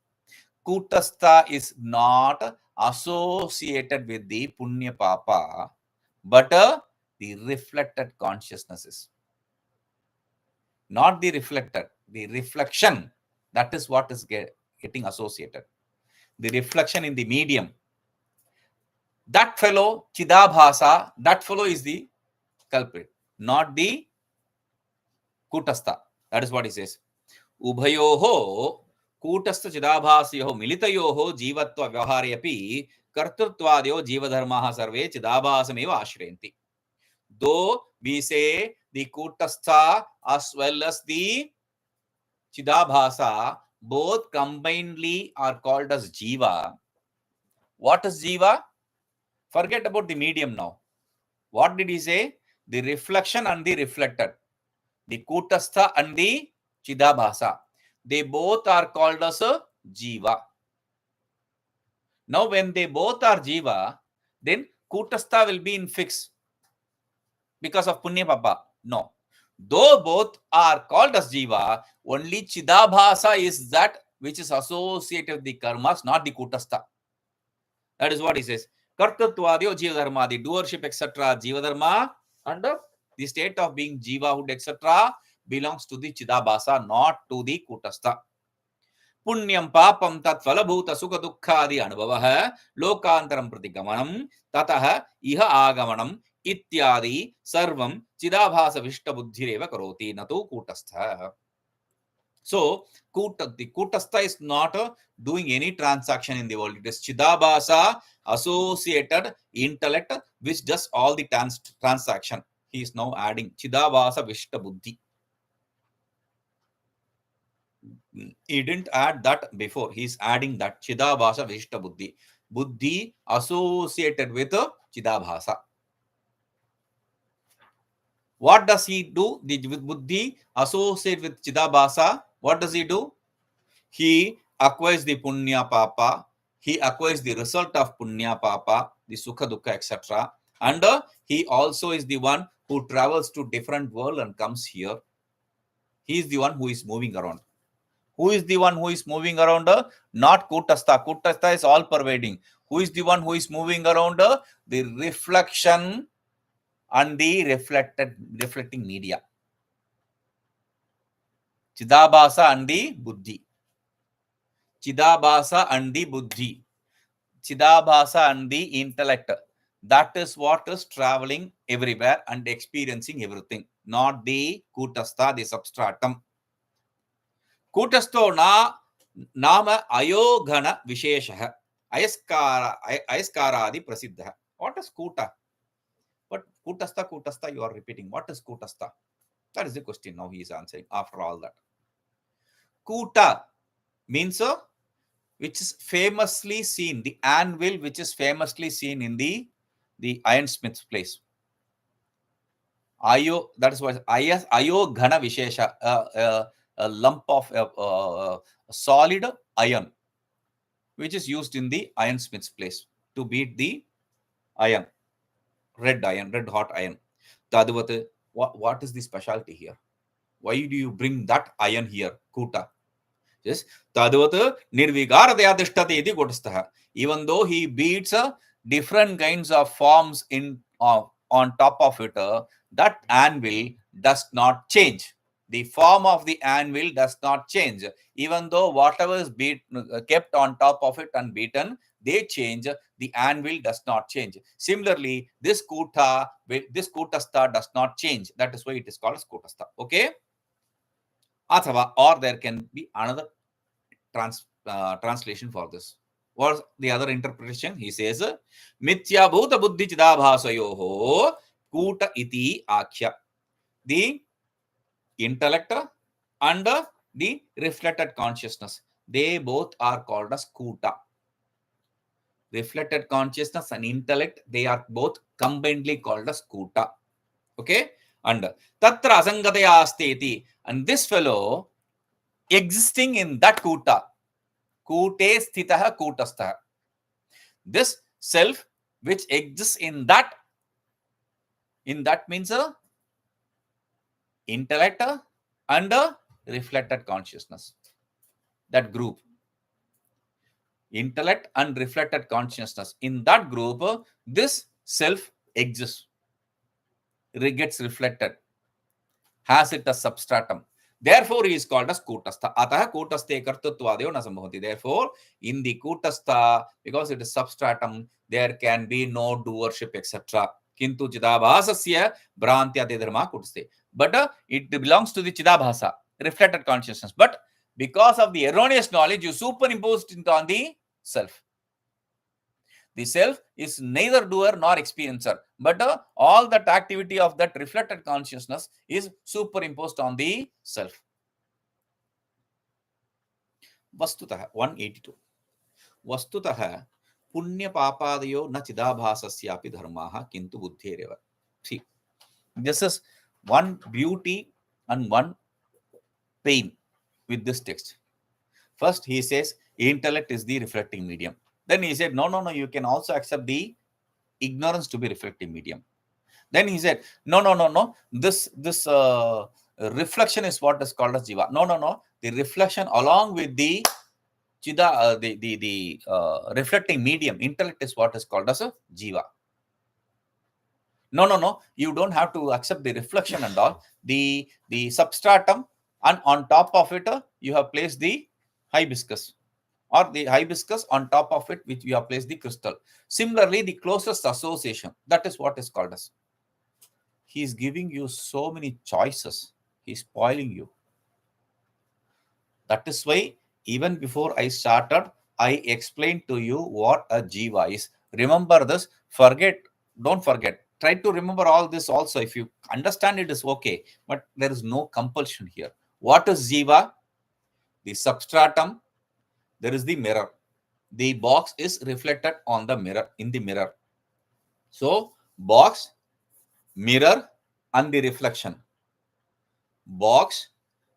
Kutastha is not associated with the Punya Papa, but the reflected consciousnesses. Not the reflected, the reflection. That is what is getting associated. The reflection in the medium. That fellow, Chidabhasa, that fellow is the culprit, not the Kutastha. That is what he says. Ubhayoho Kutastha Chidabhasyoho Militayoho Jivatva Vyavaharyapi Kartruttvadyo Jivadharmaha Sarve Chidabhasameva Ashrenti. Though we say the Kutastha as well as the Chidabhasa, both combinedly are called as Jiva. What is Jiva? Forget about the medium now. What did he say? The reflection and the reflected. The Kutastha and the Chidabhasa. They both are called as a Jiva. Now, when they both are Jiva, then Kutastha will be in fix because of Punya Papa. No. Though both are called as Jiva, only Chidabhasa is that which is associated with the karmas, not the Kutastha. That is what he says. Kartattvadyo Jiva Dharma, the doership, etc. Jiva Dharma, and the state of being Jivahood, etc. belongs to the Chidabhasa, not to the Kutastha. पुण्यं पापं तत्फलभूत सुख दुःखादि अनुभवः लोकान्तरं प्रति गमनं ततः इह आगमनम् इत्यादि सर्वं चिदाभास विष्टबुद्धिरेव करोति न तु कूटस्थः. So, the Kutastha is not doing any transaction in the world. It is Chidabhasa, associated intellect, which does all the transaction. He is now adding Chidabhasa Vishta Buddhi. He didn't add that before. He is adding that Chidabhasa Vishta Buddhi. Buddhi associated with Chidabhasa. What does he do? The Buddhi associated with Chidabhasa. What does he do? He acquires the Punya Papa. He acquires the result of Punya Papa, the Sukha Dukkha, etc. And he also is the one who travels to different world and comes here. He is the one who is moving around. Who is the one who is moving around? Not Kutastha. Kutastha is all pervading. Who is the one who is moving around? The reflection and the reflecting media. Chidabhasa and the Buddhi. Chidabhasa and the Buddhi. Chidabhasa and the intellect. That is what is traveling everywhere and experiencing everything. Not the Kutastha, the substratum. Kutastho nama ayogana vishesha ayaskaradi prasiddha. What is Kuta? But Kutastha, you are repeating. What is Kutastha? That is the question now he is answering after all that. Kuta means which is famously seen, the anvil which is famously seen in the ironsmith's place. That is what ayogana vishesha, a lump of solid iron, which is used in the ironsmith's place to beat the iron, red hot iron. Tadvat, what is the specialty here? Why do you bring that iron here, Kuta? Yes, Tadvat nirvigara deyadishtati iti Kutastha. Even though he beats different kinds of forms on top of it, that anvil does not change. The form of the anvil does not change. Even though whatever is kept on top of it and beaten, they change. The anvil does not change. Similarly, this Kutastha does not change. That is why it is called as Kutastha. Okay? Athava, or there can be another translation for this. What's the other interpretation? He says, Mithya Bhuta Buddhi Chidabhasayoho Kuta iti Akhya. The intellect and the reflected consciousness, they both are called as Kuta. Reflected consciousness and intellect, they are both combinedly called as Kuta. Okay? And Tatra Asangataya Asteti. And this fellow existing in that Kuta, Kute Sthitaha Kutastha. This self which exists in that means intellect and reflected consciousness. That group. Intellect and reflected consciousness. In that group, this self exists, gets reflected, has it as substratum. Therefore, he is called as Kutastha. Ataha Kutaste Kartattvadyo na sambhavati. Therefore, in the Kutastha, because it is substratum, there can be no doership, etc. Kintu Chidabhasasya Bhrantya Dharma Kutaste. But it belongs to the Chidabhasa, reflected consciousness. But because of the erroneous knowledge, you superimposed it on the self. The self is neither doer nor experiencer, but all that activity of that reflected consciousness is superimposed on the self. वस्तुतः 182 वस्तुतः पुण्यपापादयो न चिदाभासस्यापि धर्माः किन्तु बुद्धेरेव. See, this is one beauty and one pain with this text. First, he says intellect is the reflecting medium. Then he said, no, you can also accept the ignorance to be reflecting medium. Then he said, no. This reflection is what is called as jiva. No. The reflection along with the chida, the reflecting medium, intellect is what is called as a jiva. No. You don't have to accept the reflection and all. The substratum, and on top of it, you have placed the hibiscus, or the hibiscus on top of it, which you have placed the crystal. Similarly, the closest association, that is what is called as. He is giving you so many choices. He is spoiling you. That is why even before I started, I explained to you what a jiva is. Remember this. Don't forget. Try to remember all this also. If you understand it is okay, but there is no compulsion here. What is jiva? The substratum. There is the mirror. The box is reflected on the mirror, in the mirror. So, box, mirror, and the reflection. Box,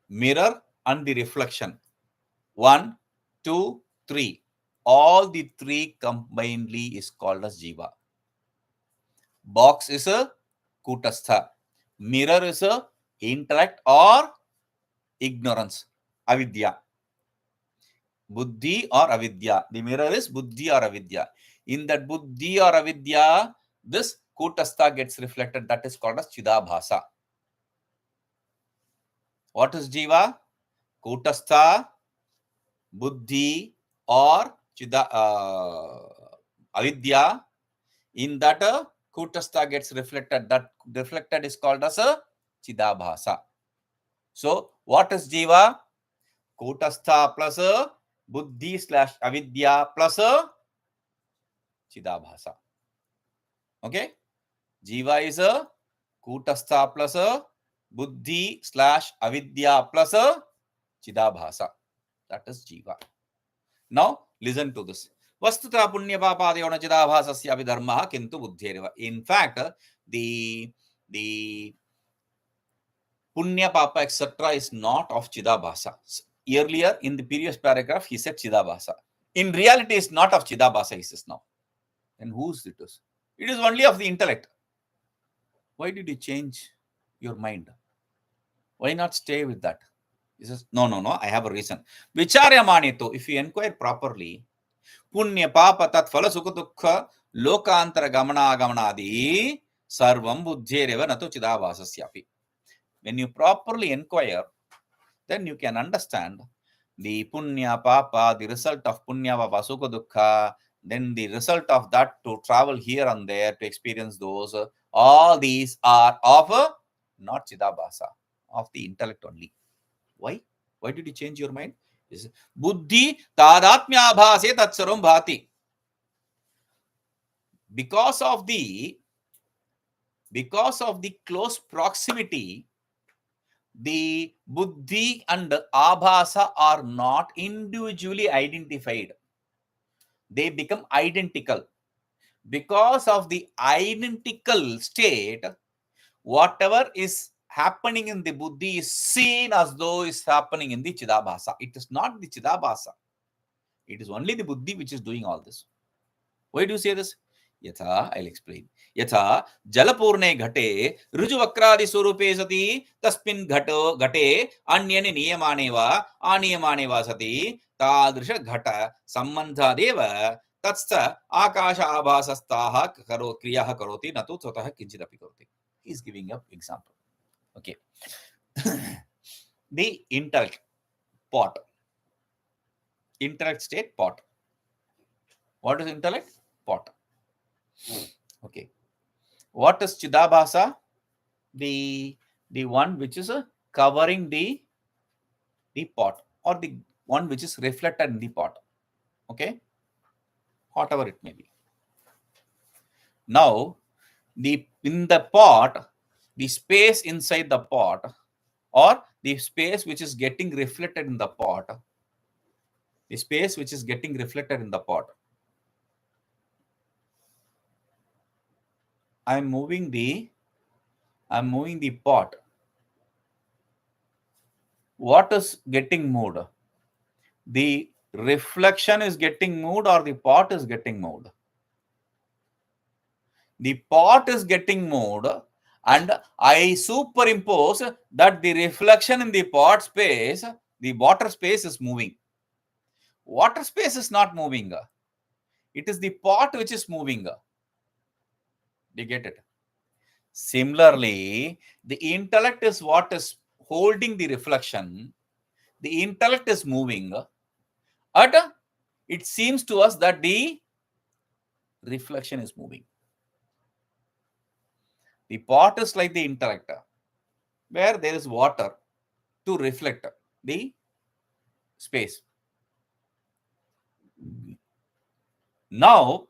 mirror, and the reflection. 1, 2, 3. All the three combinedly is called as jiva. Box is a kutastha. Mirror is a intellect or ignorance, avidya. Buddhi or avidya. The mirror is buddhi or avidya. In that buddhi or avidya, this kutastha gets reflected. That is called as chidabhasa. What is jiva? Kutastha, buddhi, or avidya. In that kutastha gets reflected. That reflected is called as a chidabhasa. So, what is jiva? Kutastha plus a buddhi / avidya plus a chidabhasa. Okay? Jiva is a kutastha plus a buddhi / avidya plus a chidabhasa. That is jiva. Now, listen to this. Vastuta punya papadyo na chidabhasasya abhidharmaha kintu buddhireva. In fact, the punya papa etc. is not of chidabhasa. Earlier in the previous paragraph, he said chidabhasa. In reality, it's not of chidabhasa, he says now. And whose it is? It is only of the intellect. Why did you change your mind? Why not stay with that? He says, no, I have a reason. Vicharyamanito, if you inquire properly, punya papa tat phala sukha dukha lokantara gamana gamanadi sarvam buddhireva nato chidabhasasyapi. When you properly inquire, then you can understand the punya papa, the result of punya papa sukha dukha, then the result of that to travel here and there to experience those. All these are of not chidabhasa, of the intellect only. Why? Why did you change your mind? Buddhi tadatmya bhase tatsaram bhati. Because of the close proximity, the buddhi and abhasa are not individually identified. They become identical. Because of the identical state, whatever is happening in the buddhi is seen as though is happening in the chidabhasa. It is not the chidabhasa. It is only the buddhi which is doing all this. Why do you say this? Yatha, I'll explain. Yatha jalapurne ghate rujuvakradi swarupe sati tasmin ghate anyane niyamaneva aniyamaneva sati tadrisha ghata sambandhadeva tatstha akasha abhasastaha kriyaha karoti natu tatah kinchidapi karoti. He is giving an example. Okay. The intellect pot. Intellect state pot. What is intellect? Pot. Okay. What is chidabhasa? The one which is covering the pot, or the one which is reflected in the pot. Okay. Whatever it may be. Now, in the pot, the space inside the pot, or the space which is getting reflected in the pot, the space which is getting reflected in the pot. I'm moving the pot. What is getting moved? The reflection is getting moved or the pot is getting moved? The pot is getting moved, and I superimpose that the reflection in the pot space, the water space is moving. Water space is not moving. It is the pot which is moving. Do you get it? Similarly, the intellect is what is holding the reflection. The intellect is moving, but it seems to us that the reflection is moving. The pot is like the intellect, where there is water to reflect the space. Now,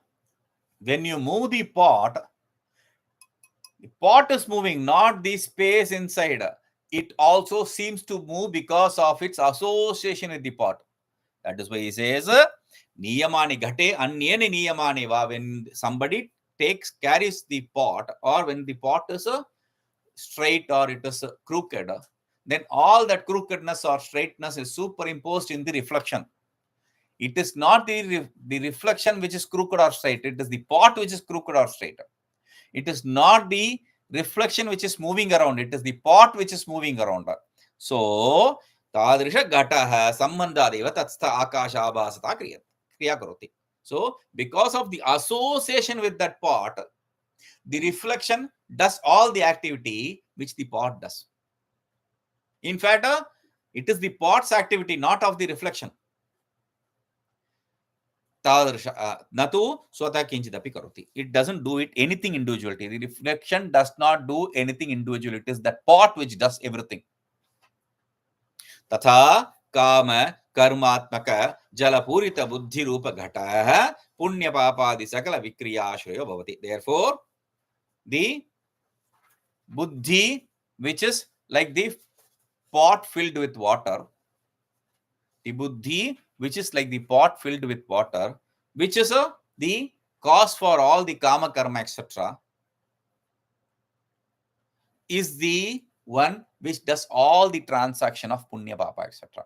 when you move the pot is moving, not the space inside. It also seems to move because of its association with the pot. That is why he says, Niyamani ghate anyeni niyamani va. When somebody carries the pot, or when the pot is straight or it is crooked, then all that crookedness or straightness is superimposed in the reflection. It is not the reflection which is crooked or straight. It is the pot which is crooked or straight. It is not the reflection which is moving around. It is the pot which is moving around. So, tadrisha ghataha sambandhadeva tatstha akashabhasata kriya karoti. So, because of the association with that pot, the reflection does all the activity which the pot does. In fact, it is the pot's activity, not of the reflection. Natu swata kinchidapi karoti. It doesn't do anything individually. The reflection does not do anything individually. It is that pot which does everything. Tatha kama karmatmaka jalapurita buddhi rupa ghataha punya papadi sakala vikriya ashrayo bhavati. Therefore, the buddhi, which is like the pot filled with water, the buddhi, which is like the pot filled with water, which is the cause for all the kama karma, etc., is the one which does all the transaction of punya papa, etc.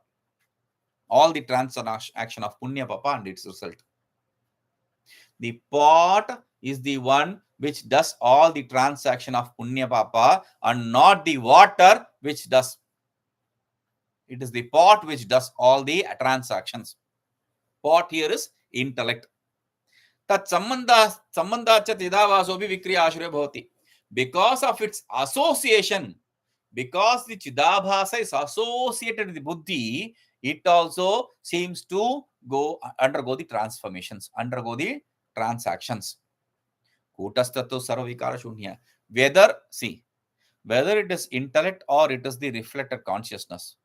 All the transaction of punya papa and its result. The pot is the one which does all the transaction of punya papa and not the water which does. It is the pot which does all the transactions. Pot here is intellect. Tat sambandhacha chidavasopi vikriya ashrayo bhavati. Because of its association, because the chidabhasa is associated with the buddhi, it also seems to undergo the transformations, undergo the transactions. Kutastato sarvavikara shunya. Whether it is intellect or it is the reflected consciousness,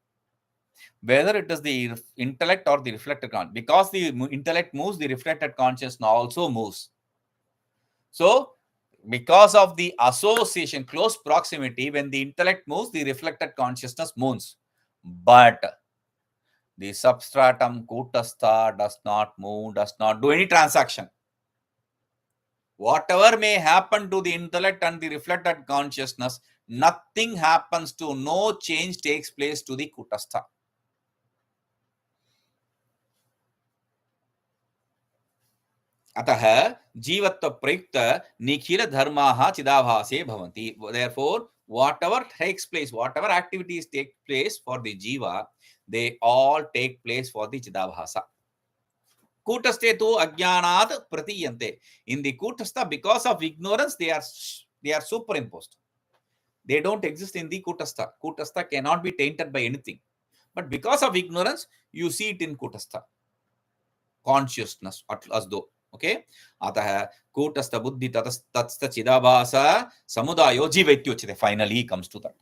whether it is the intellect or the reflected consciousness, because the intellect moves, the reflected consciousness also moves. So, because of the association, close proximity, when the intellect moves, the reflected consciousness moves. But the substratum kutastha does not move, does not do any transaction. Whatever may happen to the intellect and the reflected consciousness, nothing happens to, no change takes place to the kutastha. Atah jivatva prayukta nikhila dharmaha chidabhase bhavanti. Therefore, whatever takes place, whatever activities take place for the jiva, they all take place for the chidabhasa. Kutaste tu ajnanat pratiyante. In the kutastha, because of ignorance, they are superimposed. They don't exist in the kutastha. Kutastha cannot be tainted by anything. But because of ignorance, you see it in kutastha. Consciousness, as though. Okay? Atah kutastha buddhi tatstha chidabhasa samudayo jiva ityuchyate. Finally, he comes to that.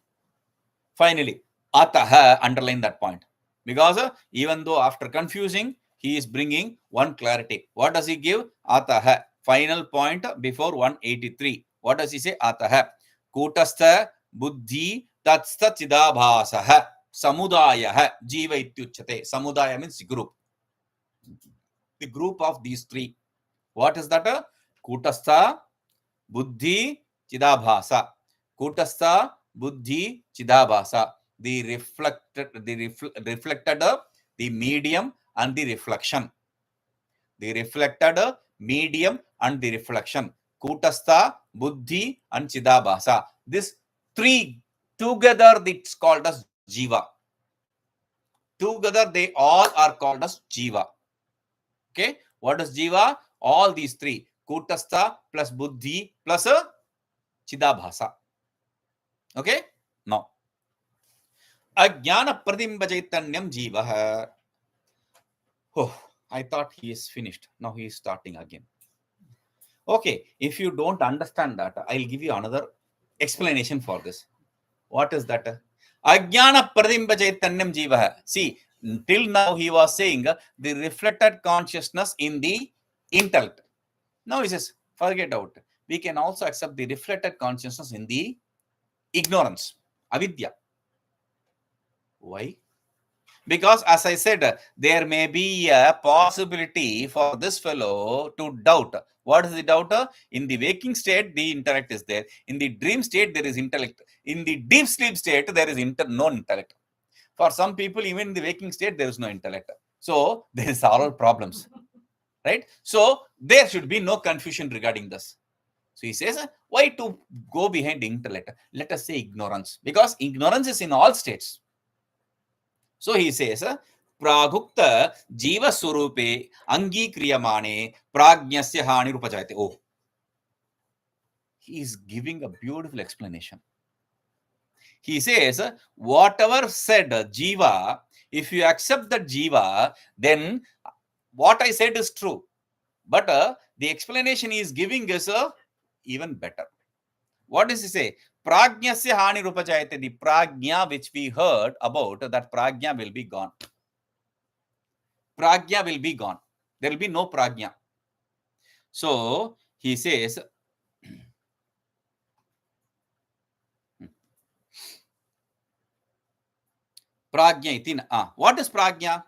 Finally, atah, underline that point. Because even though after confusing, he is bringing one clarity. What does he give? Atah. Final point before 183. What does he say? Atah. Kutastha buddhi tatstha chidabhasa samudaya jiva ityuchyate. Samudaya means group. the group of these three. What is that? Kutastha, Buddhi, Chidabhasa. Kutastha, Buddhi, Chidabhasa. The reflected, the medium, and the reflection. The reflected, medium, and the reflection. Kutastha, Buddhi, and Chidabhasa. This three together, it's called as Jiva. Together, they all are called as Jiva. Okay, what is Jiva? All these three. Kutastha plus Buddhi plus Chidabhasa. Okay, now Ajnana Pratibimba Chaitanyam Jiva. Oh, I thought he is finished. Now he is starting again. Okay, if you don't understand that, I'll give you another explanation for this. What is that? Ajnana Pratibimba Chaitanyam Jiva. See, till now he was saying the reflected consciousness in the intellect. Now he says, forget out. We can also accept the reflected consciousness in the ignorance, avidya. Why? Because as I said, there may be a possibility for this fellow to doubt. What is the doubt? In the waking state, the intellect is there. In the dream state, there is intellect. In the deep sleep state, there is no intellect. For some people, even in the waking state, there is no intellect. So there is all problems. Right? So there should be no confusion regarding this. So he says, why to go behind intellect? Let us say ignorance, because ignorance is in all states. So he says, Pragukta Jiva Surupe Angi Kriyamane Prajnasya Hani Rupajayate. Oh, he is giving a beautiful explanation. He says, whatever said Jiva, if you accept that Jiva, then what I said is true. But the explanation he is giving is even better. What does he say? Prajnasya Hani Rupajayate. The prajna which we heard about, that prajna will be gone. Prajna will be gone. There will be no prajna. So he says, prajna iti. What is prajna?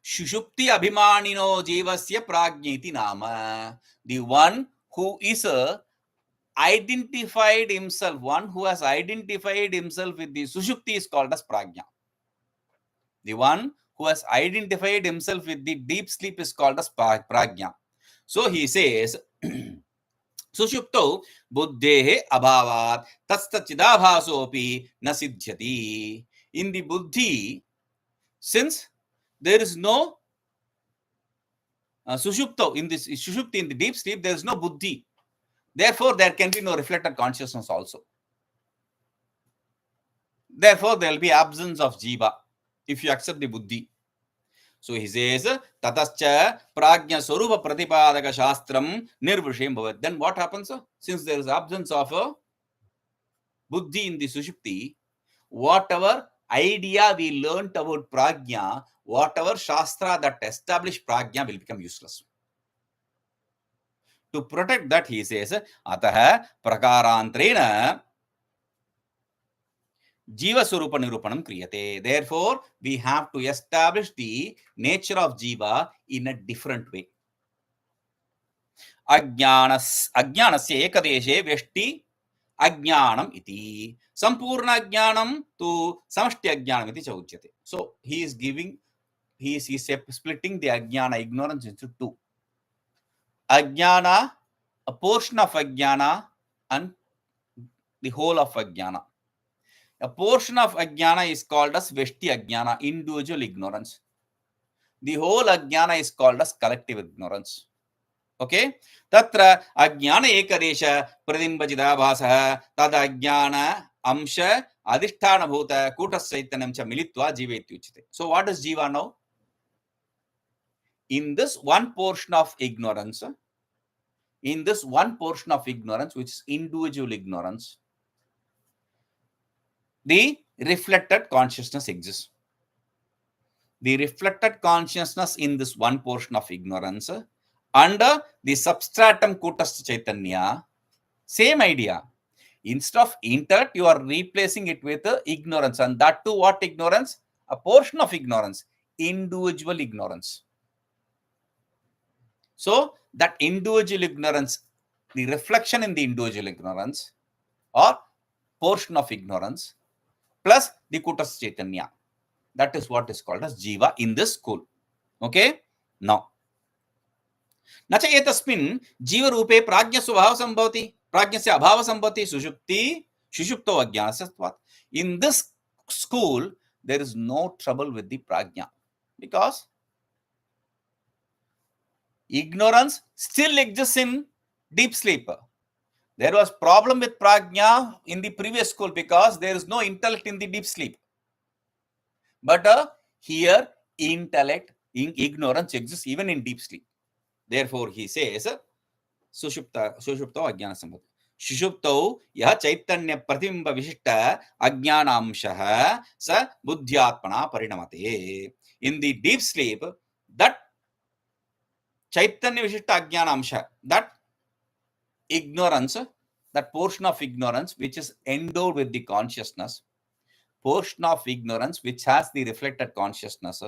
Shushupti abhimanino jivasya prajna iti nama. The one who is identified himself, one who has identified himself with the sushupti is called as prajna. The one who has identified himself with the deep sleep is called as prajna. So he says, Sushupto buddhehe abhavat tasta chidabhasopi nasiddhyati. In the buddhi, since there is no sushupto, in this sushupti, in the deep sleep, there is no buddhi. Therefore, there can be no reflected consciousness also. Therefore, there will be absence of jiva if you accept the buddhi. So he says, Tatascha prajna swarupa pratipadaka shastram nirvishayam bhavat. Then what happens? Since there is absence of buddhi in the sushupti, whatever idea we learnt about prajna, whatever shastra that established prajna will become useless. To protect that, he says, Ataha prakarantrena Jiva Surupa Nirupanam Kriyate. Therefore, we have to establish the nature of Jiva in a different way. Ajnanasya ekadeshe veshti ajnanam iti. Sampurna ajnanam to samashti ajnanam iti chauchyate. So, he is splitting the ajnana, ignorance, into two. Ajnana, a portion of ajnana, and the whole of ajnana. A portion of ajnana is called as veshti ajnana, individual ignorance. The whole ajnana is called as collective ignorance. Okay? Tatra ajnana ekadesha pratibimba chidabhasah tad ajnana amsha adhisthana bhuta kutasya chaitanyam cha militva jiva ityuchyate. So what is jiva now? In this one portion of ignorance, which is individual ignorance, the reflected consciousness exists. The reflected consciousness in this one portion of ignorance under the substratum kutasya chaitanya, same idea. Instead of intellect, you are replacing it with ignorance. And that too, what ignorance? A portion of ignorance, individual ignorance. So that individual ignorance, the reflection in the individual ignorance or portion of ignorance plus the Kutas Chaitanya, that is what is called as Jiva in this school. Okay, now न च एतस्मिन् जीवरूपे प्राज्ञस्वभावः सम्भवति, प्राज्ञस्य अभावः सम्भवति, सुषुप्तो अज्ञानस्यत्वात्. In this school there is no trouble with the prajna because ignorance still exists in deep sleep. There was problem with prajna in the previous school because there is no intellect in the deep sleep. But here intellect, ignorance exists even in deep sleep. Therefore he says सुषुप्तो अज्ञान संभवति. सुषुप्तौ यह चैतन्य प्रतिबिंब विशिष्ट अज्ञानांशः स बुद्ध्यात्मना परिणमते. In the deep sleep, that chaitanya vishishta ajnanamsha, that ignorance, that portion of ignorance which is endowed with the consciousness, portion of ignorance which has the reflected consciousness,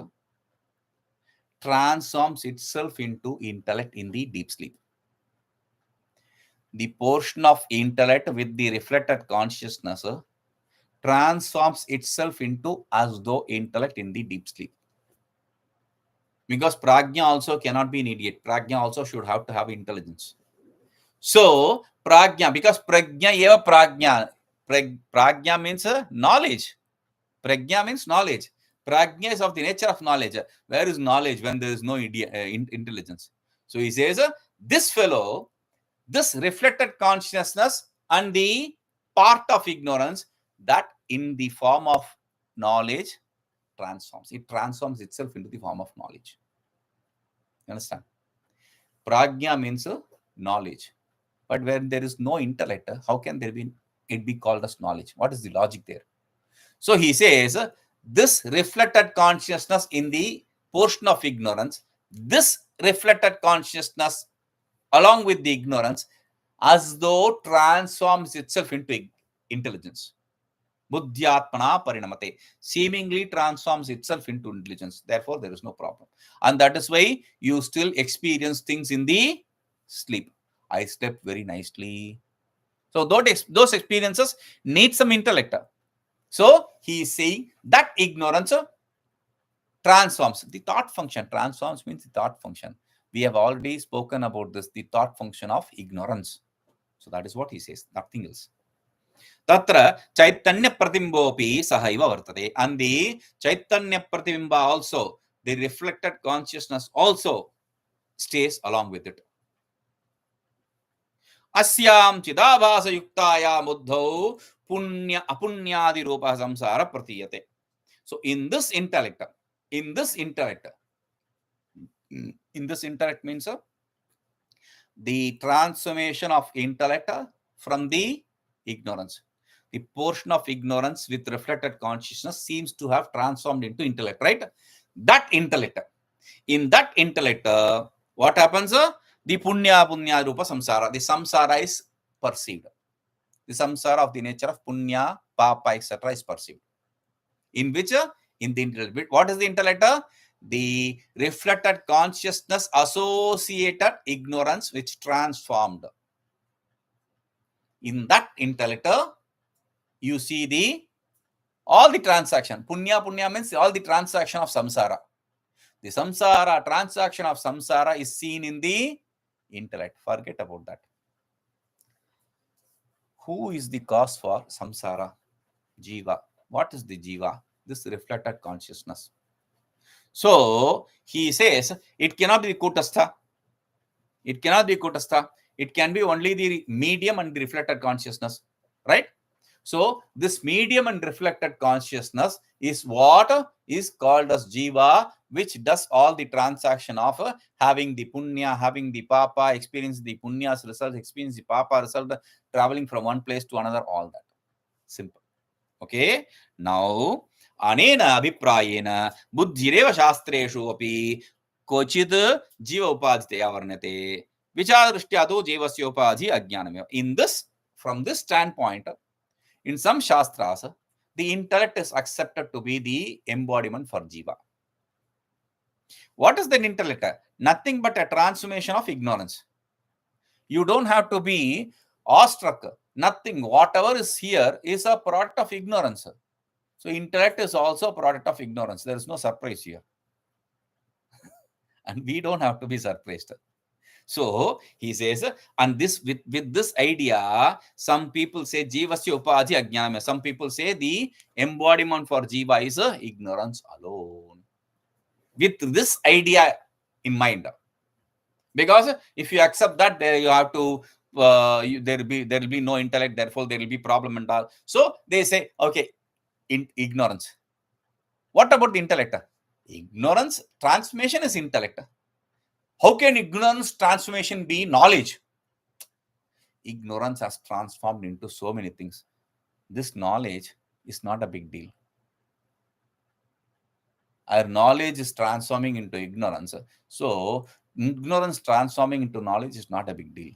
transforms itself into intellect in the deep sleep. The portion of intellect with the reflected consciousness transforms itself into as though intellect in the deep sleep. Because prajna also cannot be an idiot. Prajna also should have to have intelligence. So prajna, because prajna eva prajna. Prajna means knowledge. Prajna means knowledge. Prajna is of the nature of knowledge. Where is knowledge when there is no intelligence? So he says, this fellow, this reflected consciousness and the part of ignorance that in the form of knowledge transforms. It transforms itself into the form of knowledge. You understand? Prajna means knowledge. But when there is no intellect, how can it be called as knowledge? What is the logic there? So he says, this reflected consciousness in the portion of ignorance, this reflected consciousness along with the ignorance, as though transforms itself into intelligence. Buddhyatmana parinamate, seemingly transforms itself into intelligence. Therefore, there is no problem. And that is why you still experience things in the sleep. I slept very nicely. So those experiences need some intellect. So he is saying that ignorance transforms. The thought function, transforms means the thought function. We have already spoken about this, the thought function of ignorance. So that is what he says, nothing else. Tatra chaitanya pratibimbopi sahaiva vartate. And the chaitanya pratibimba also, the reflected consciousness also stays along with it. Asyam chidabhasa yuktaya muddhau punya apunyadi rupa samsara pratiyate. So in this intellect means the transformation of intellect from the ignorance. The portion of ignorance with reflected consciousness seems to have transformed into intellect, right? That intellect. In that intellect, what happens? The punya rupa samsara. The samsara is perceived. The samsara of the nature of punya, papa, etc. is perceived. In which? In the intellect. What is the intellect? The reflected consciousness associated ignorance which transformed. In that intellect, you see all the transaction. Punya means all the transaction of samsara. The samsara, transaction of samsara is seen in the intellect. Forget about that. Who is the cause for samsara? Jiva. What is the jiva? This reflected consciousness. So he says it cannot be kutastha. It cannot be kutastha. It can be only the medium and the reflected consciousness, right? So this medium and reflected consciousness is what is called as jiva, which does all the transaction of having the punya, having the papa, experience the punya's result, experience the papa result, traveling from one place to another, all that. Simple. Okay. Now, anena abhiprayena buddhireva shastreshu api kochid jiva upadhiteya varnate vichadrishtya tu jivasya upadhi ajnanameva. In this, from this standpoint, in some shastras, the intellect is accepted to be the embodiment for jiva. What is the intellect? Nothing but a transformation of ignorance. You don't have to be awestruck. Nothing. Whatever is here is a product of ignorance. So intellect is also a product of ignorance. There is no surprise here. And we don't have to be surprised. So he says, and this with this idea, some people say Jivasya Upadhi Ajnanam. Some people say the embodiment for Jiva is ignorance alone. With this idea in mind. Because if you accept that, there you have to there will be no intellect, therefore there will be problem and all. So they say, okay, ignorance. What about the intellect? Ignorance transformation is intellect. How can ignorance transformation be knowledge? Ignorance has transformed into so many things. This knowledge is not a big deal. Our knowledge is transforming into ignorance. So ignorance transforming into knowledge is not a big deal.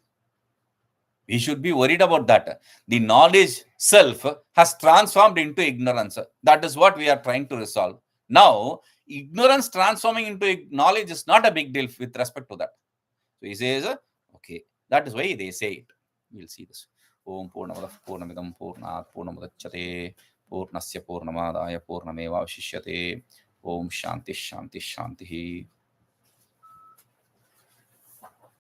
We should be worried about that. The knowledge self has transformed into ignorance. That is what we are trying to resolve. Now, ignorance transforming into knowledge is not a big deal with respect to that. So he says, okay, that is why they say it. We'll see this. Om Purnamada Purnamidam Purnat Purnamudachyate Purnasya Purnamadaya Purnameva Shishyate Om Shanti Shanti Shanti.